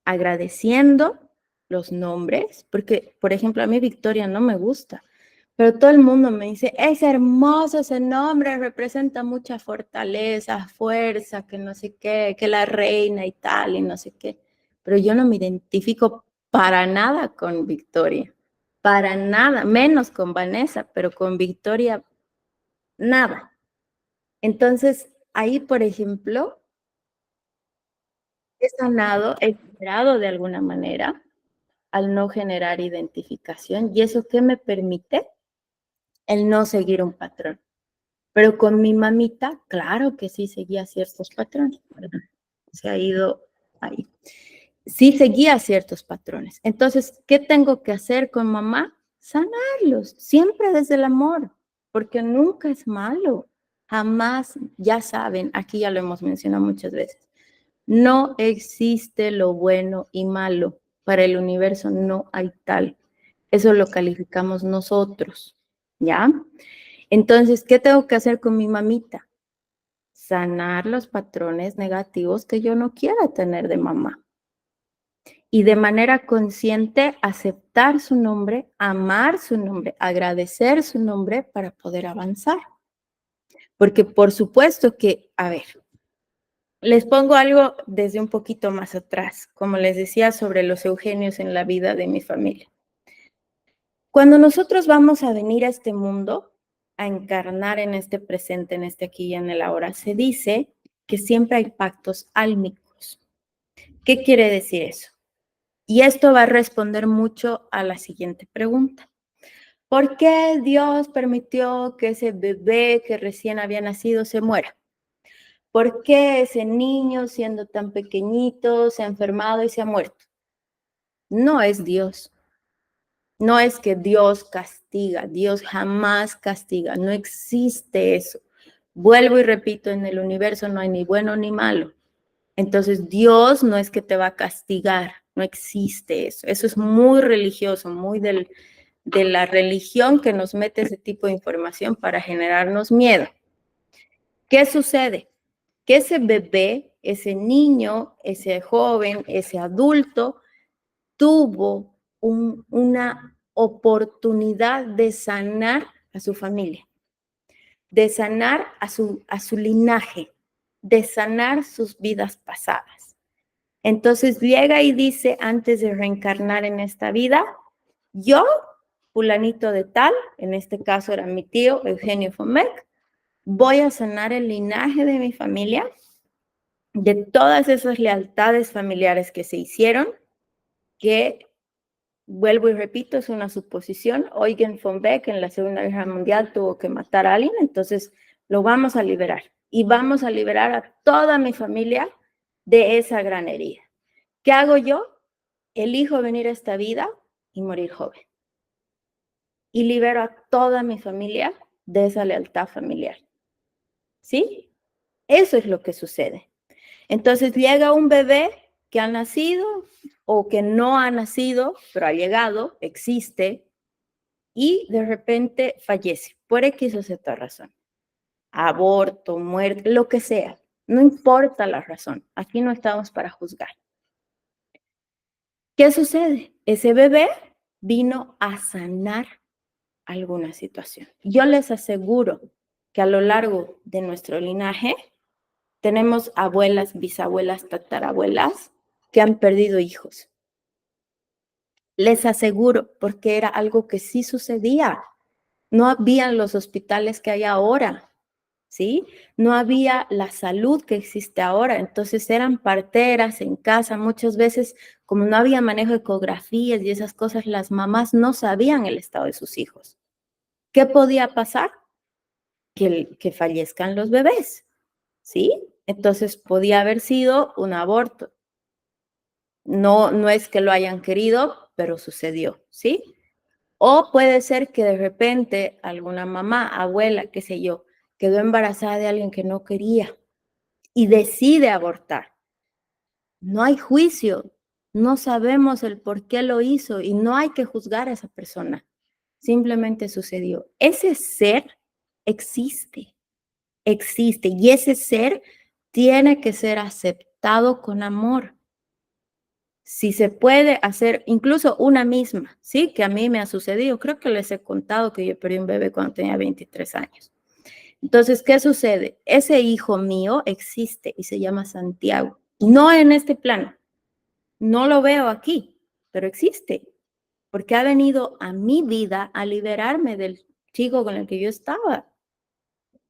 Speaker 1: Agradeciendo los nombres, porque, por ejemplo, a mí Victoria no me gusta, pero todo el mundo me dice, es hermoso ese nombre, representa mucha fortaleza, fuerza, que no sé qué, que la reina y tal, y no sé qué. Pero yo no me identifico para nada con Victoria, para nada, menos con Vanessa, pero con Victoria, nada. Entonces, ahí, por ejemplo, he sanado, he liberado de alguna manera al no generar identificación. ¿Y eso qué me permite? El no seguir un patrón. Pero con mi mamita, claro que sí seguía ciertos patrones. Se ha ido ahí. Sí seguía ciertos patrones. Entonces, ¿qué tengo que hacer con mamá? Sanarlos, siempre desde el amor, porque nunca es malo. Jamás, ya saben, aquí ya lo hemos mencionado muchas veces, no existe lo bueno y malo. Para el universo no hay tal. Eso lo calificamos nosotros, ¿ya? Entonces, ¿qué tengo que hacer con mi mamita? Sanar los patrones negativos que yo no quiera tener de mamá. Y de manera consciente aceptar su nombre, amar su nombre, agradecer su nombre para poder avanzar. Porque por supuesto que, a ver, les pongo algo desde un poquito más atrás, como les decía sobre los Eugenios en la vida de mi familia. Cuando nosotros vamos a venir a este mundo, a encarnar en este presente, en este aquí y en el ahora, se dice que siempre hay pactos álmicos. ¿Qué quiere decir eso? Y esto va a responder mucho a la siguiente pregunta. ¿Por qué Dios permitió que ese bebé que recién había nacido se muera? ¿Por qué ese niño, siendo tan pequeñito, se ha enfermado y se ha muerto? No es Dios. No es que Dios castiga. Dios jamás castiga. No existe eso. Vuelvo y repito, en el universo no hay ni bueno ni malo. Entonces, Dios no es que te va a castigar. No existe eso. Eso es muy religioso, muy de la religión que nos mete ese tipo de información para generarnos miedo. ¿Qué sucede? Que ese bebé, ese niño, ese joven, ese adulto, tuvo una oportunidad de sanar a su familia, de sanar a su linaje, de sanar sus vidas pasadas. Entonces llega y dice, antes de reencarnar en esta vida, yo, fulanito de tal, en este caso era mi tío Eugenio Fomec, voy a sanar el linaje de mi familia, de todas esas lealtades familiares que se hicieron, que, vuelvo y repito, es una suposición. Eugen von Beck en la Segunda Guerra Mundial tuvo que matar a alguien, entonces lo vamos a liberar. Y vamos a liberar a toda mi familia de esa gran herida. ¿Qué hago yo? Elijo venir a esta vida y morir joven. Y libero a toda mi familia de esa lealtad familiar. ¿sí? Eso es lo que sucede. Entonces llega un bebé que ha nacido o que no ha nacido, pero ha llegado, existe, y de repente fallece por X o Z razón. Aborto, muerte, lo que sea. No importa la razón. Aquí no estamos para juzgar. ¿Qué sucede? Ese bebé vino a sanar alguna situación. Yo les aseguro que a lo largo de nuestro linaje tenemos abuelas, bisabuelas, tatarabuelas que han perdido hijos. Les aseguro, porque era algo que sí sucedía. No habían los hospitales que hay ahora, ¿sí? No había la salud que existe ahora. Entonces eran parteras en casa. Muchas veces, como no había manejo de ecografías y esas cosas, las mamás no sabían el estado de sus hijos. ¿Qué podía pasar? Que fallezcan los bebés, ¿sí? Entonces podía haber sido un aborto. No es que lo hayan querido, pero sucedió, ¿sí? O puede ser que de repente alguna mamá, abuela, qué sé yo, quedó embarazada de alguien que no quería y decide abortar. No hay juicio, no sabemos el por qué lo hizo y no hay que juzgar a esa persona. Simplemente sucedió. Ese ser existe y ese ser tiene que ser aceptado con amor. Si se puede hacer, incluso una misma, ¿sí? Que a mí me ha sucedido. Creo que les he contado que yo perdí un bebé cuando tenía 23 años. Entonces, ¿qué sucede? Ese hijo mío existe y se llama Santiago. No en este plano, no lo veo aquí, pero existe, porque ha venido a mi vida a liberarme del chico con el que yo estaba,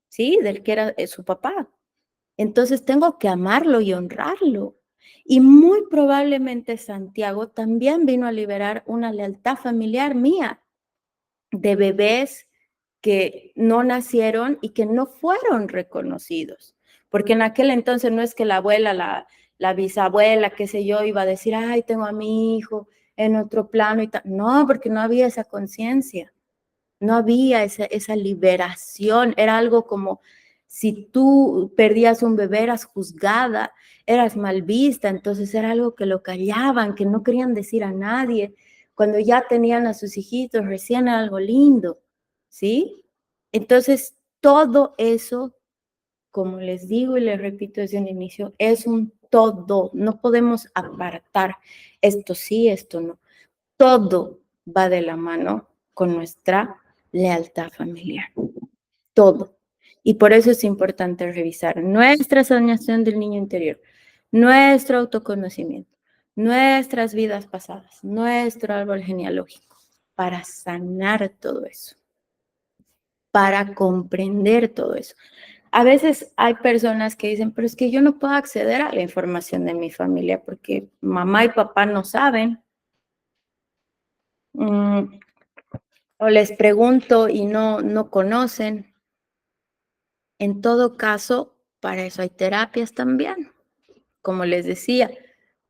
Speaker 1: ¿sí? Del que era su papá. Entonces tengo que amarlo y honrarlo. Y muy probablemente Santiago también vino a liberar una lealtad familiar mía de bebés que no nacieron y que no fueron reconocidos. Porque en aquel entonces no es que la abuela, la bisabuela, qué sé yo, iba a decir, ay, tengo a mi hijo en otro plano y tal. No, porque no había esa conciencia. No había esa liberación, era algo como si tú perdías un bebé, eras juzgada, eras mal vista, entonces era algo que lo callaban, que no querían decir a nadie. Cuando ya tenían a sus hijitos, recién era algo lindo, ¿sí? Entonces, todo eso, como les digo y les repito desde un inicio, es un todo, no podemos apartar esto sí, esto no. Todo va de la mano con nuestra lealtad familiar. Todo. Y por eso es importante revisar nuestra sanación del niño interior, nuestro autoconocimiento, nuestras vidas pasadas, nuestro árbol genealógico, para sanar todo eso, para comprender todo eso. A veces hay personas que dicen, pero es que yo no puedo acceder a la información de mi familia porque mamá y papá no saben. O les pregunto y no conocen. En todo caso, para eso hay terapias también. Como les decía,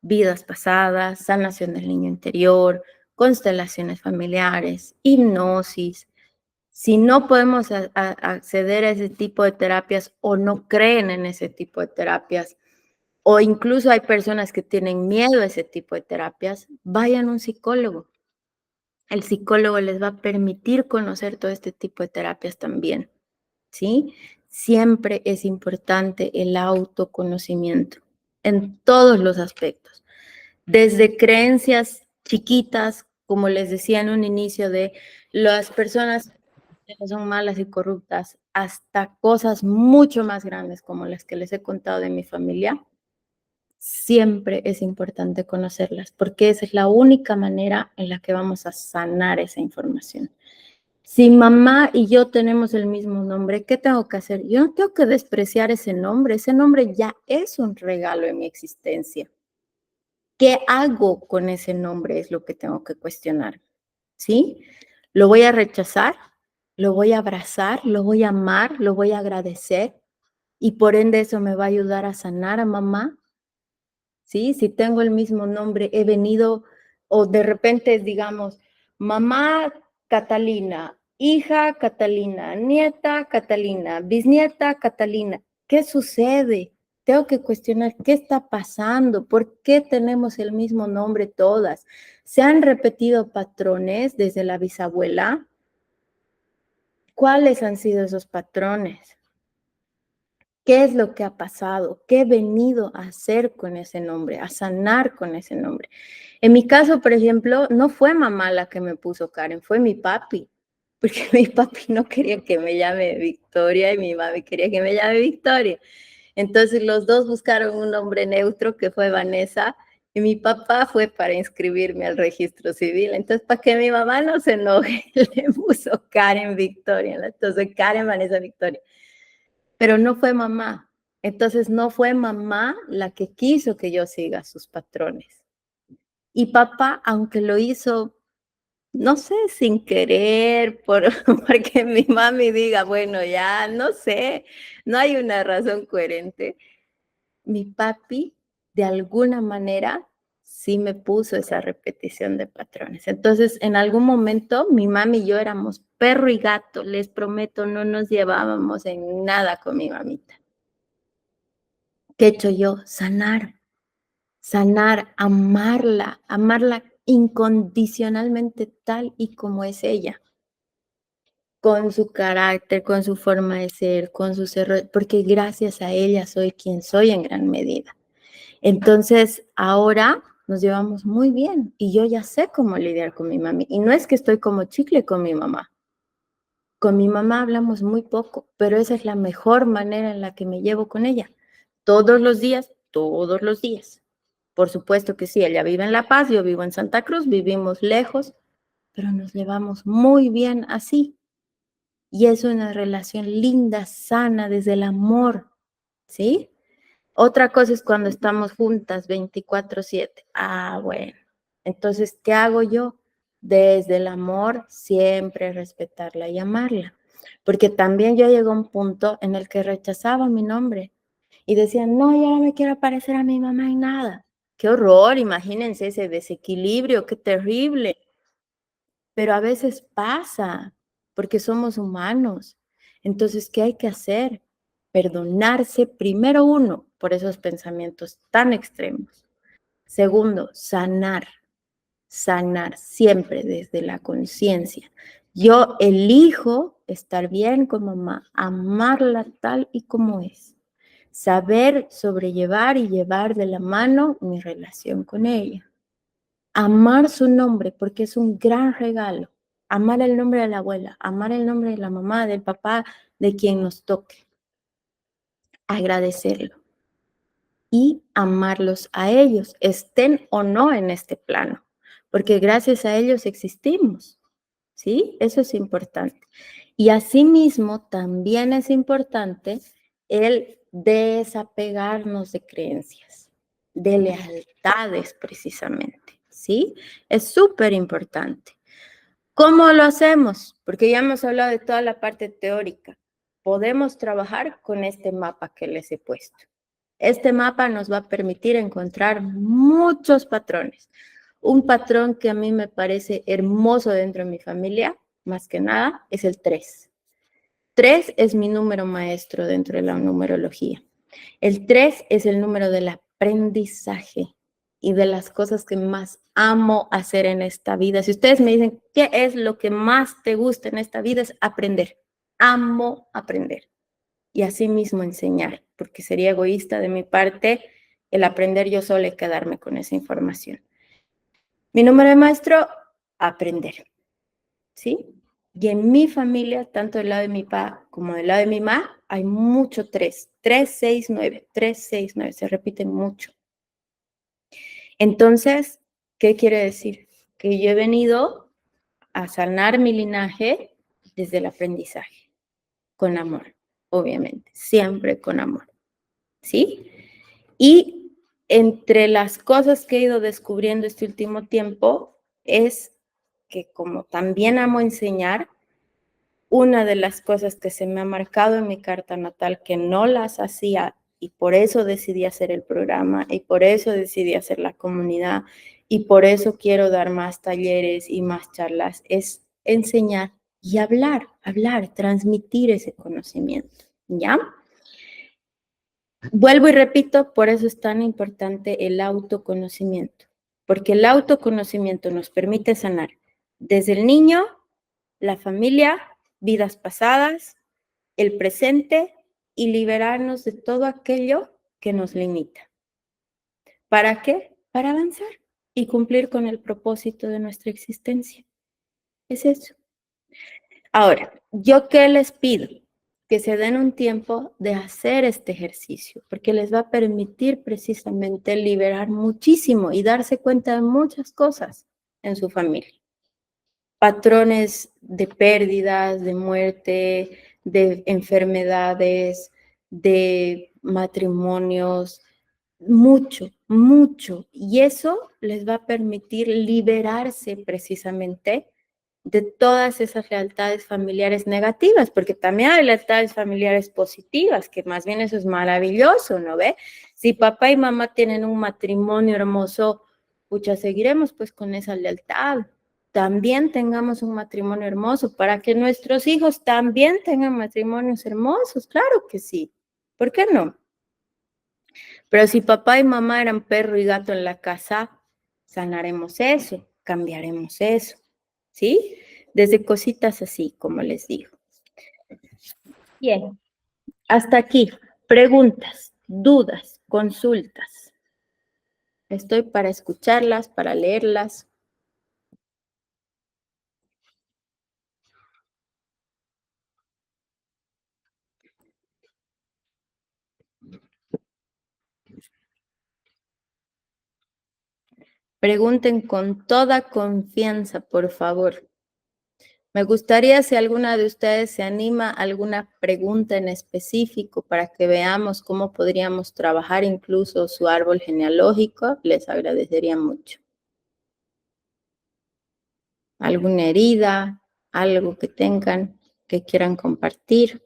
Speaker 1: vidas pasadas, sanación del niño interior, constelaciones familiares, hipnosis. Si no podemos acceder a ese tipo de terapias o no creen en ese tipo de terapias, o incluso hay personas que tienen miedo a ese tipo de terapias, vayan a un psicólogo. El psicólogo les va a permitir conocer todo este tipo de terapias también, ¿sí? Siempre es importante el autoconocimiento en todos los aspectos, desde creencias chiquitas, como les decía en un inicio, de las personas que son malas y corruptas, hasta cosas mucho más grandes como las que les he contado de mi familia. Siempre es importante conocerlas porque esa es la única manera en la que vamos a sanar esa información. Si mamá y yo tenemos el mismo nombre, ¿qué tengo que hacer? Yo no tengo que despreciar ese nombre ya es un regalo en mi existencia. ¿Qué hago con ese nombre? Es lo que tengo que cuestionar, ¿sí? ¿Lo voy a rechazar? ¿Lo voy a abrazar? ¿Lo voy a amar? ¿Lo voy a agradecer? Y por ende eso me va a ayudar a sanar a mamá. ¿Sí? Si tengo el mismo nombre, he venido, o de repente digamos, mamá Catalina, hija Catalina, nieta Catalina, bisnieta Catalina. ¿Qué sucede? Tengo que cuestionar qué está pasando, por qué tenemos el mismo nombre todas. ¿Se han repetido patrones desde la bisabuela? ¿Cuáles han sido esos patrones? ¿Qué es lo que ha pasado? ¿Qué he venido a hacer con ese nombre? A sanar con ese nombre. En mi caso, por ejemplo, no fue mamá la que me puso Karen, fue mi papi. Porque mi papi no quería que me llame Victoria y mi mami quería que me llame Victoria. Entonces los dos buscaron un nombre neutro que fue Vanessa y mi papá fue para inscribirme al registro civil. Entonces, para que mi mamá no se enoje, le puso Karen Victoria. Entonces, Karen Vanessa Victoria. Pero no fue mamá. Entonces, no fue mamá la que quiso que yo siga sus patrones. Y papá, aunque lo hizo, no sé, sin querer, porque mi mami diga, bueno, ya, no sé, no hay una razón coherente. Mi papi, de alguna manera, sí me puso esa repetición de patrones. Entonces, en algún momento, mi mami y yo éramos perro y gato, les prometo, no nos llevábamos en nada con mi mamita. ¿Qué he hecho yo? Sanar, amarla incondicionalmente tal y como es ella, con su carácter, con su forma de ser, con sus errores, porque gracias a ella soy quien soy en gran medida. Entonces, ahora nos llevamos muy bien y yo ya sé cómo lidiar con mi mami. Y no es que estoy como chicle con mi mamá. Con mi mamá hablamos muy poco, pero esa es la mejor manera en la que me llevo con ella. Todos los días, todos los días. Por supuesto que sí, ella vive en La Paz, yo vivo en Santa Cruz, vivimos lejos, pero nos llevamos muy bien así. Y es una relación linda, sana, desde el amor, ¿sí? Otra cosa es cuando estamos juntas 24/7. Ah, bueno. Entonces, ¿qué hago yo? Desde el amor, siempre respetarla y amarla. Porque también yo llegué a un punto en el que rechazaba mi nombre y decían, no, yo no me quiero parecer a mi mamá en nada. Qué horror, imagínense ese desequilibrio, qué terrible. Pero a veces pasa, porque somos humanos. Entonces, ¿qué hay que hacer? Perdonarse primero uno por esos pensamientos tan extremos. Segundo, sanar siempre desde la conciencia. Yo elijo estar bien con mamá, amarla tal y como es. Saber sobrellevar y llevar de la mano mi relación con ella. Amar su nombre porque es un gran regalo. Amar el nombre de la abuela, amar el nombre de la mamá, del papá, de quien nos toque. Agradecerlo y amarlos a ellos, estén o no en este plano, porque gracias a ellos existimos, ¿sí? Eso es importante. Y asimismo, también es importante el desapegarnos de creencias, de lealtades precisamente, ¿sí? Es súper importante. ¿Cómo lo hacemos? Porque ya hemos hablado de toda la parte teórica. Podemos trabajar con este mapa que les he puesto. Este mapa nos va a permitir encontrar muchos patrones. Un patrón que a mí me parece hermoso dentro de mi familia, más que nada, es el 3. 3 es mi número maestro dentro de la numerología. El 3 es el número del aprendizaje y de las cosas que más amo hacer en esta vida. Si ustedes me dicen, ¿qué es lo que más te gusta en esta vida? Es aprender. Amo aprender. Y así mismo enseñar, porque sería egoísta de mi parte el aprender yo sola y quedarme con esa información. Mi número de maestro, aprender, ¿sí? Y en mi familia, tanto del lado de mi papá como del lado de mi mamá, hay mucho 3. 3, 6, 9, 3, 6, 9, se repiten mucho. Entonces, ¿qué quiere decir? Que yo he venido a sanar mi linaje desde el aprendizaje, con amor, obviamente, siempre con amor, ¿sí? Y entre las cosas que he ido descubriendo este último tiempo es que como también amo enseñar, una de las cosas que se me ha marcado en mi carta natal que no las hacía y por eso decidí hacer el programa y por eso decidí hacer la comunidad y por eso quiero dar más talleres y más charlas es enseñar y hablar, transmitir ese conocimiento, ¿ya? Vuelvo y repito, por eso es tan importante el autoconocimiento, porque el autoconocimiento nos permite sanar desde el niño, la familia, vidas pasadas, el presente y liberarnos de todo aquello que nos limita. ¿Para qué? Para avanzar y cumplir con el propósito de nuestra existencia. Es eso. Ahora, ¿yo qué les pido? Que se den un tiempo de hacer este ejercicio, porque les va a permitir precisamente liberar muchísimo y darse cuenta de muchas cosas en su familia. Patrones de pérdidas, de muerte, de enfermedades, de matrimonios, mucho, mucho. Y eso les va a permitir liberarse precisamente de todas esas lealtades familiares negativas, porque también hay lealtades familiares positivas, que más bien eso es maravilloso, ¿no ve? Si papá y mamá tienen un matrimonio hermoso, pucha, seguiremos pues con esa lealtad. También tengamos un matrimonio hermoso para que nuestros hijos también tengan matrimonios hermosos, claro que sí. ¿Por qué no? Pero si papá y mamá eran perro y gato en la casa, sanaremos eso, cambiaremos eso, ¿sí? Desde cositas así, como les digo. Bien, hasta aquí. Preguntas, dudas, consultas. Estoy para escucharlas, para leerlas. Pregunten con toda confianza, por favor. Me gustaría si alguna de ustedes se anima a alguna pregunta en específico para que veamos cómo podríamos trabajar incluso su árbol genealógico, les agradecería mucho. ¿Alguna herida, algo que tengan, que quieran compartir?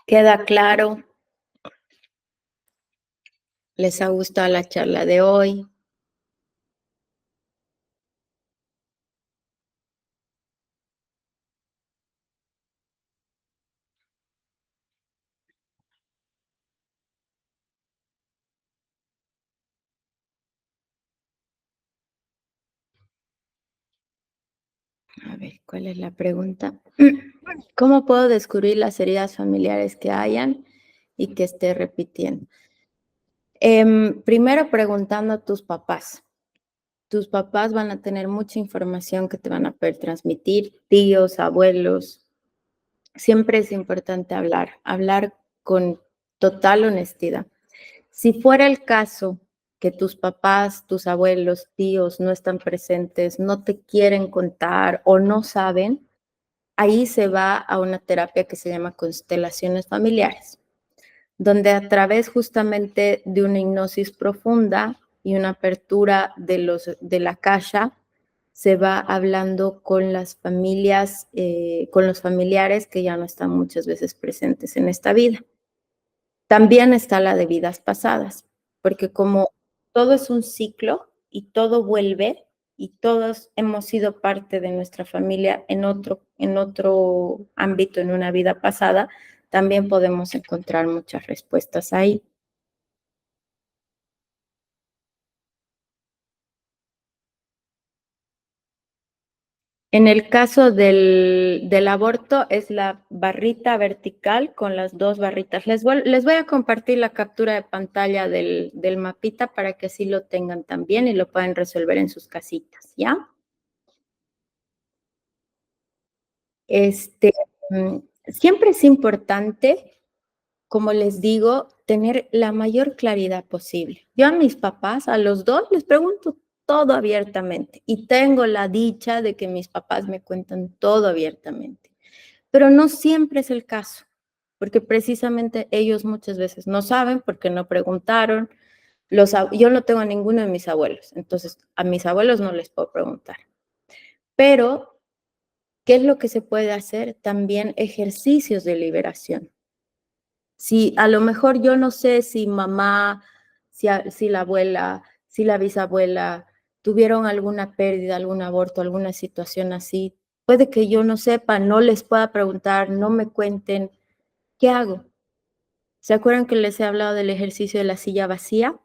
Speaker 1: ¿Queda claro? ¿Les ha gustado la charla de hoy? A ver, ¿cuál es la pregunta? ¿Cómo puedo descubrir las heridas familiares que hayan y que esté repitiendo? Primero preguntando a tus papás. Tus papás van a tener mucha información que te van a poder transmitir, tíos, abuelos. Siempre es importante hablar con total honestidad. Si fuera el caso que tus papás, tus abuelos, tíos no están presentes, no te quieren contar o no saben, ahí se va a una terapia que se llama constelaciones familiares, donde a través justamente de una hipnosis profunda y una apertura de la caja, se va hablando con las familias, con los familiares que ya no están muchas veces presentes en esta vida. También está la de vidas pasadas, porque como todo es un ciclo y todo vuelve y todos hemos sido parte de nuestra familia en otro ámbito, en una vida pasada, también podemos encontrar muchas respuestas ahí. En el caso del aborto es la barrita vertical con las dos barritas. Les voy a compartir la captura de pantalla del mapita para que así lo tengan también y lo puedan resolver en sus casitas, ¿ya? Este, siempre es importante, como les digo, tener la mayor claridad posible. Yo a mis papás, a los dos, les pregunto todo abiertamente y tengo la dicha de que mis papás me cuentan todo abiertamente, pero no siempre es el caso, porque precisamente ellos muchas veces no saben porque no preguntaron, Yo no tengo a ninguno de mis abuelos, entonces a mis abuelos no les puedo preguntar. Pero, ¿qué es lo que se puede hacer? También ejercicios de liberación. Si a lo mejor yo no sé si mamá, si la abuela, si la bisabuela tuvieron alguna pérdida, algún aborto, alguna situación así, puede que yo no sepa, no les pueda preguntar, no me cuenten, ¿qué hago? ¿Se acuerdan que les he hablado del ejercicio de la silla vacía?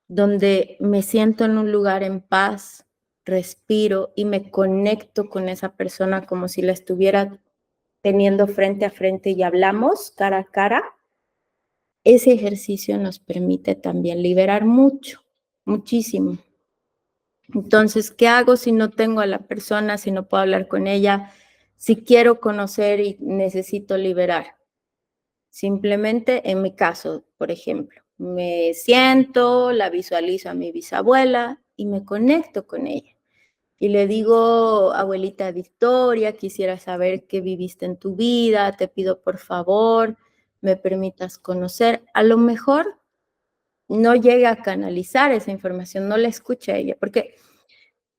Speaker 1: Donde me siento en un lugar en paz, respiro y me conecto con esa persona como si la estuviera teniendo frente a frente y hablamos cara a cara. Ese ejercicio nos permite también liberar mucho, muchísimo. Entonces, ¿qué hago si no tengo a la persona, si no puedo hablar con ella, si quiero conocer y necesito liberar? Simplemente, en mi caso, por ejemplo, me siento, la visualizo a mi bisabuela y me conecto con ella. Y le digo, abuelita Victoria, quisiera saber qué viviste en tu vida, te pido por favor, me permitas conocer. A lo mejor no llegue a canalizar esa información, no la escuche a ella, porque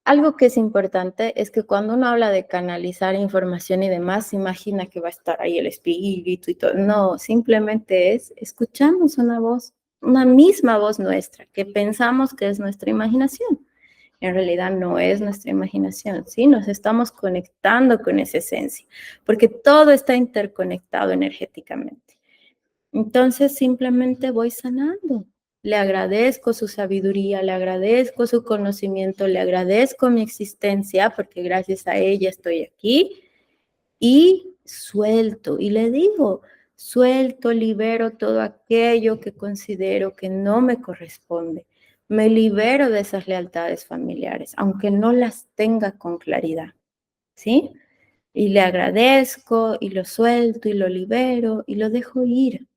Speaker 1: algo que es importante es que cuando uno habla de canalizar información y demás, se imagina que va a estar ahí el espíritu y todo. No, simplemente escuchamos una voz, una misma voz nuestra, que pensamos que es nuestra imaginación. En realidad no es nuestra imaginación, ¿sí? Nos estamos conectando con esa esencia, porque todo está interconectado energéticamente. Entonces simplemente voy sanando. Le agradezco su sabiduría, le agradezco su conocimiento, le agradezco mi existencia porque gracias a ella estoy aquí y suelto y le digo, suelto, libero todo aquello que considero que no me corresponde. Me libero de esas lealtades familiares, aunque no las tenga con claridad, ¿sí? Y le agradezco y lo suelto y lo libero y lo dejo ir.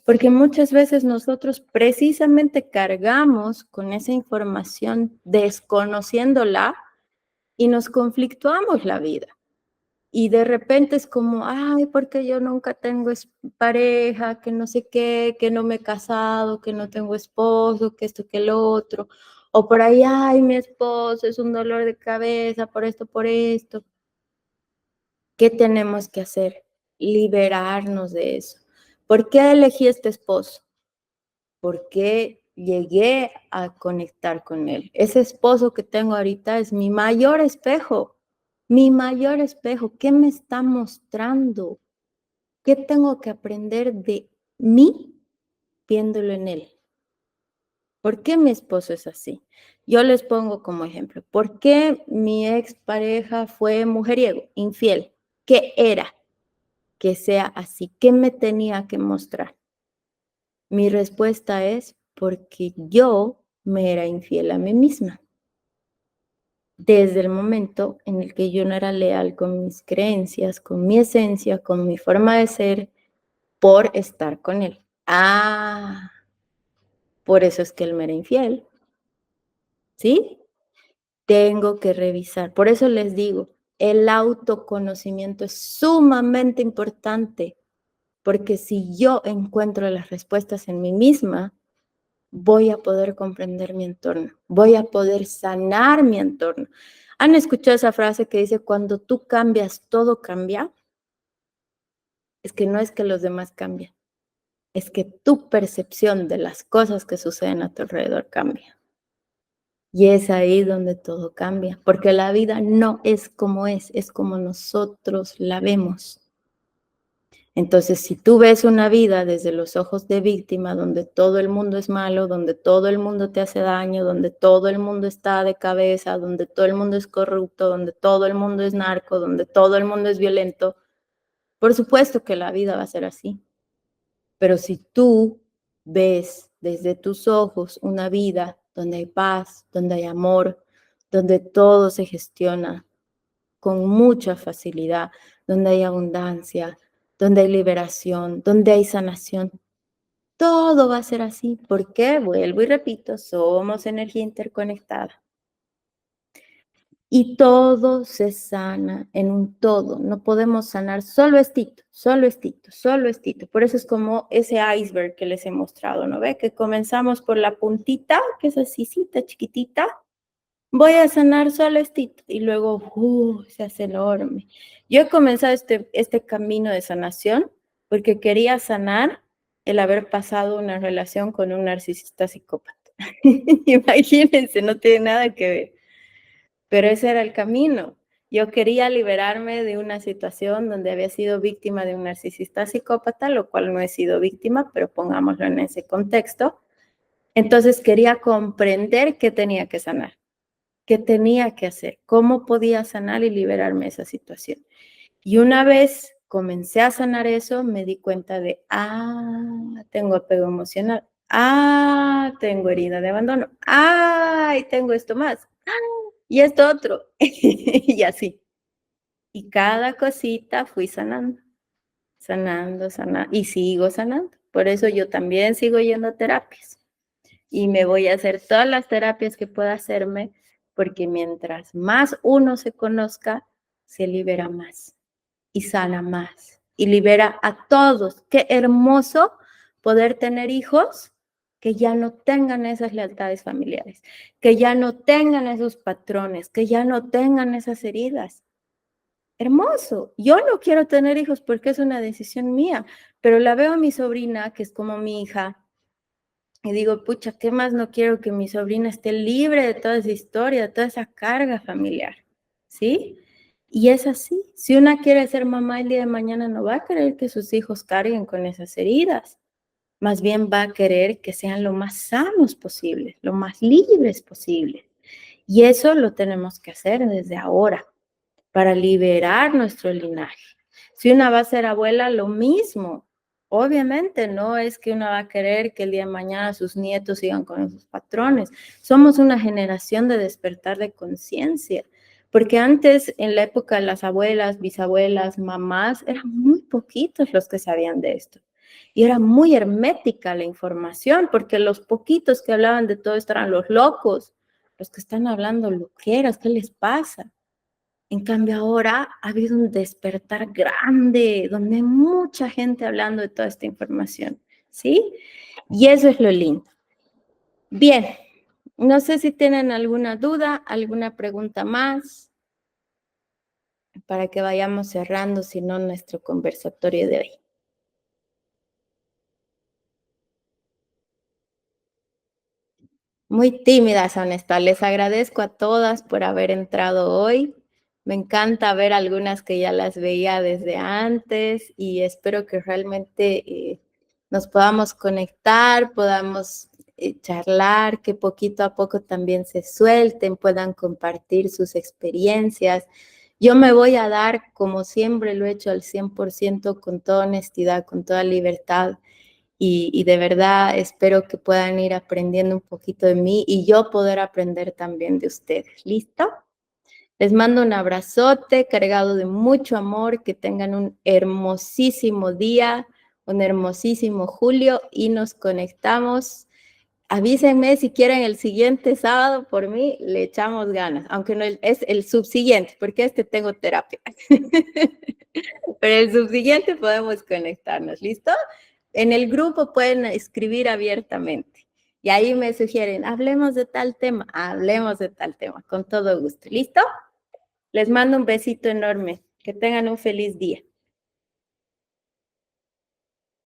Speaker 1: Porque muchas veces nosotros precisamente cargamos con esa información desconociéndola y nos conflictuamos la vida. Y de repente es como, ay, porque yo nunca tengo pareja, que no sé qué, que no me he casado, que no tengo esposo, que esto, que lo otro. O por ahí, ay, mi esposo es un dolor de cabeza por esto, por esto. ¿Qué tenemos que hacer? Liberarnos de eso. ¿Por qué elegí este esposo? Porque llegué a conectar con él. Ese esposo que tengo ahorita es mi mayor espejo, mi mayor espejo. ¿Qué me está mostrando? ¿Qué tengo que aprender de mí viéndolo en él? ¿Por qué mi esposo es así? Yo les pongo como ejemplo, ¿por qué mi expareja fue mujeriego, infiel? ¿Qué era que sea así? ¿Qué me tenía que mostrar? Mi respuesta es porque yo me era infiel a mí misma. Desde el momento en el que yo no era leal con mis creencias, con mi esencia, con mi forma de ser, por estar con él. Ah, por eso es que él me era infiel. ¿Sí? Tengo que revisar. Por eso les digo, el autoconocimiento es sumamente importante, porque si yo encuentro las respuestas en mí misma, voy a poder comprender mi entorno, voy a poder sanar mi entorno. ¿Han escuchado esa frase que dice, cuando tú cambias, todo cambia? Es que no es que los demás cambien, es que tu percepción de las cosas que suceden a tu alrededor cambia. Y es ahí donde todo cambia, porque la vida no es como nosotros la vemos. Entonces, si tú ves una vida desde los ojos de víctima, donde todo el mundo es malo, donde todo el mundo te hace daño, donde todo el mundo está de cabeza, donde todo el mundo es corrupto, donde todo el mundo es narco, donde todo el mundo es violento, por supuesto que la vida va a ser así. Pero si tú ves desde tus ojos una vida donde hay paz, donde hay amor, donde todo se gestiona con mucha facilidad, donde hay abundancia, donde hay liberación, donde hay sanación. Todo va a ser así. Porque, vuelvo y repito, somos energía interconectada. Y todo se sana en un todo. No podemos sanar solo estito, solo estito, solo estito. Por eso es como ese iceberg que les he mostrado, ¿no ve? Que comenzamos por la puntita, que es así, chiquitita. Voy a sanar solo estito. Y luego se hace enorme. Yo he comenzado este camino de sanación porque quería sanar el haber pasado una relación con un narcisista psicópata. Imagínense, no tiene nada que ver. Pero ese era el camino. Yo quería liberarme de una situación donde había sido víctima de un narcisista psicópata, lo cual no he sido víctima, pero pongámoslo en ese contexto. Entonces quería comprender qué tenía que sanar, qué tenía que hacer, cómo podía sanar y liberarme de esa situación. Y una vez comencé a sanar eso, me di cuenta de, tengo apego emocional, tengo herida de abandono, y tengo esto más, y esto otro, y así. Y cada cosita fui sanando, sanando, y sigo sanando. Por eso yo también sigo yendo a terapias y me voy a hacer todas las terapias que pueda hacerme, porque mientras más uno se conozca, se libera más y sana más y libera a todos. Qué hermoso poder tener hijos que ya no tengan esas lealtades familiares, que ya no tengan esos patrones, que ya no tengan esas heridas. Hermoso. Yo no quiero tener hijos porque es una decisión mía, pero la veo a mi sobrina, que es como mi hija, y digo, pucha, ¿qué más no quiero que mi sobrina esté libre de toda esa historia, de toda esa carga familiar? ¿Sí? Y es así. Si una quiere ser mamá el día de mañana, no va a querer que sus hijos carguen con esas heridas. Más bien va a querer que sean lo más sanos posible, lo más libres posible. Y eso lo tenemos que hacer desde ahora, para liberar nuestro linaje. Si una va a ser abuela, lo mismo. Obviamente no es que una va a querer que el día de mañana sus nietos sigan con esos patrones. Somos una generación de despertar de conciencia, porque antes, en la época de las abuelas, bisabuelas, mamás, eran muy poquitos los que sabían de esto. Y era muy hermética la información, porque los poquitos que hablaban de todo esto eran los locos, los que están hablando loqueras, ¿qué les pasa? En cambio, ahora ha habido un despertar grande, donde hay mucha gente hablando de toda esta información, ¿sí? Y eso es lo lindo. Bien, no sé si tienen alguna duda, alguna pregunta más, para que vayamos cerrando, si no, nuestro conversatorio de hoy. Muy tímidas, Honesta. Les agradezco a todas por haber entrado hoy. Me encanta ver algunas que ya las veía desde antes y espero que realmente nos podamos conectar, podamos charlar, que poquito a poco también se suelten, puedan compartir sus experiencias. Yo me voy a dar, como siempre lo he hecho, al 100%, con toda honestidad, con toda libertad. Y de verdad espero que puedan ir aprendiendo un poquito de mí y yo poder aprender también de ustedes. ¿Listo? Les mando un abrazote cargado de mucho amor, que tengan un hermosísimo día, un hermosísimo julio y nos conectamos. Avísenme si quieren el siguiente sábado, por mí le echamos ganas, aunque no es el subsiguiente, porque tengo terapia. Pero el subsiguiente podemos conectarnos, ¿listo? En el grupo pueden escribir abiertamente y ahí me sugieren, hablemos de tal tema, con todo gusto. ¿Listo? Les mando un besito enorme. Que tengan un feliz día.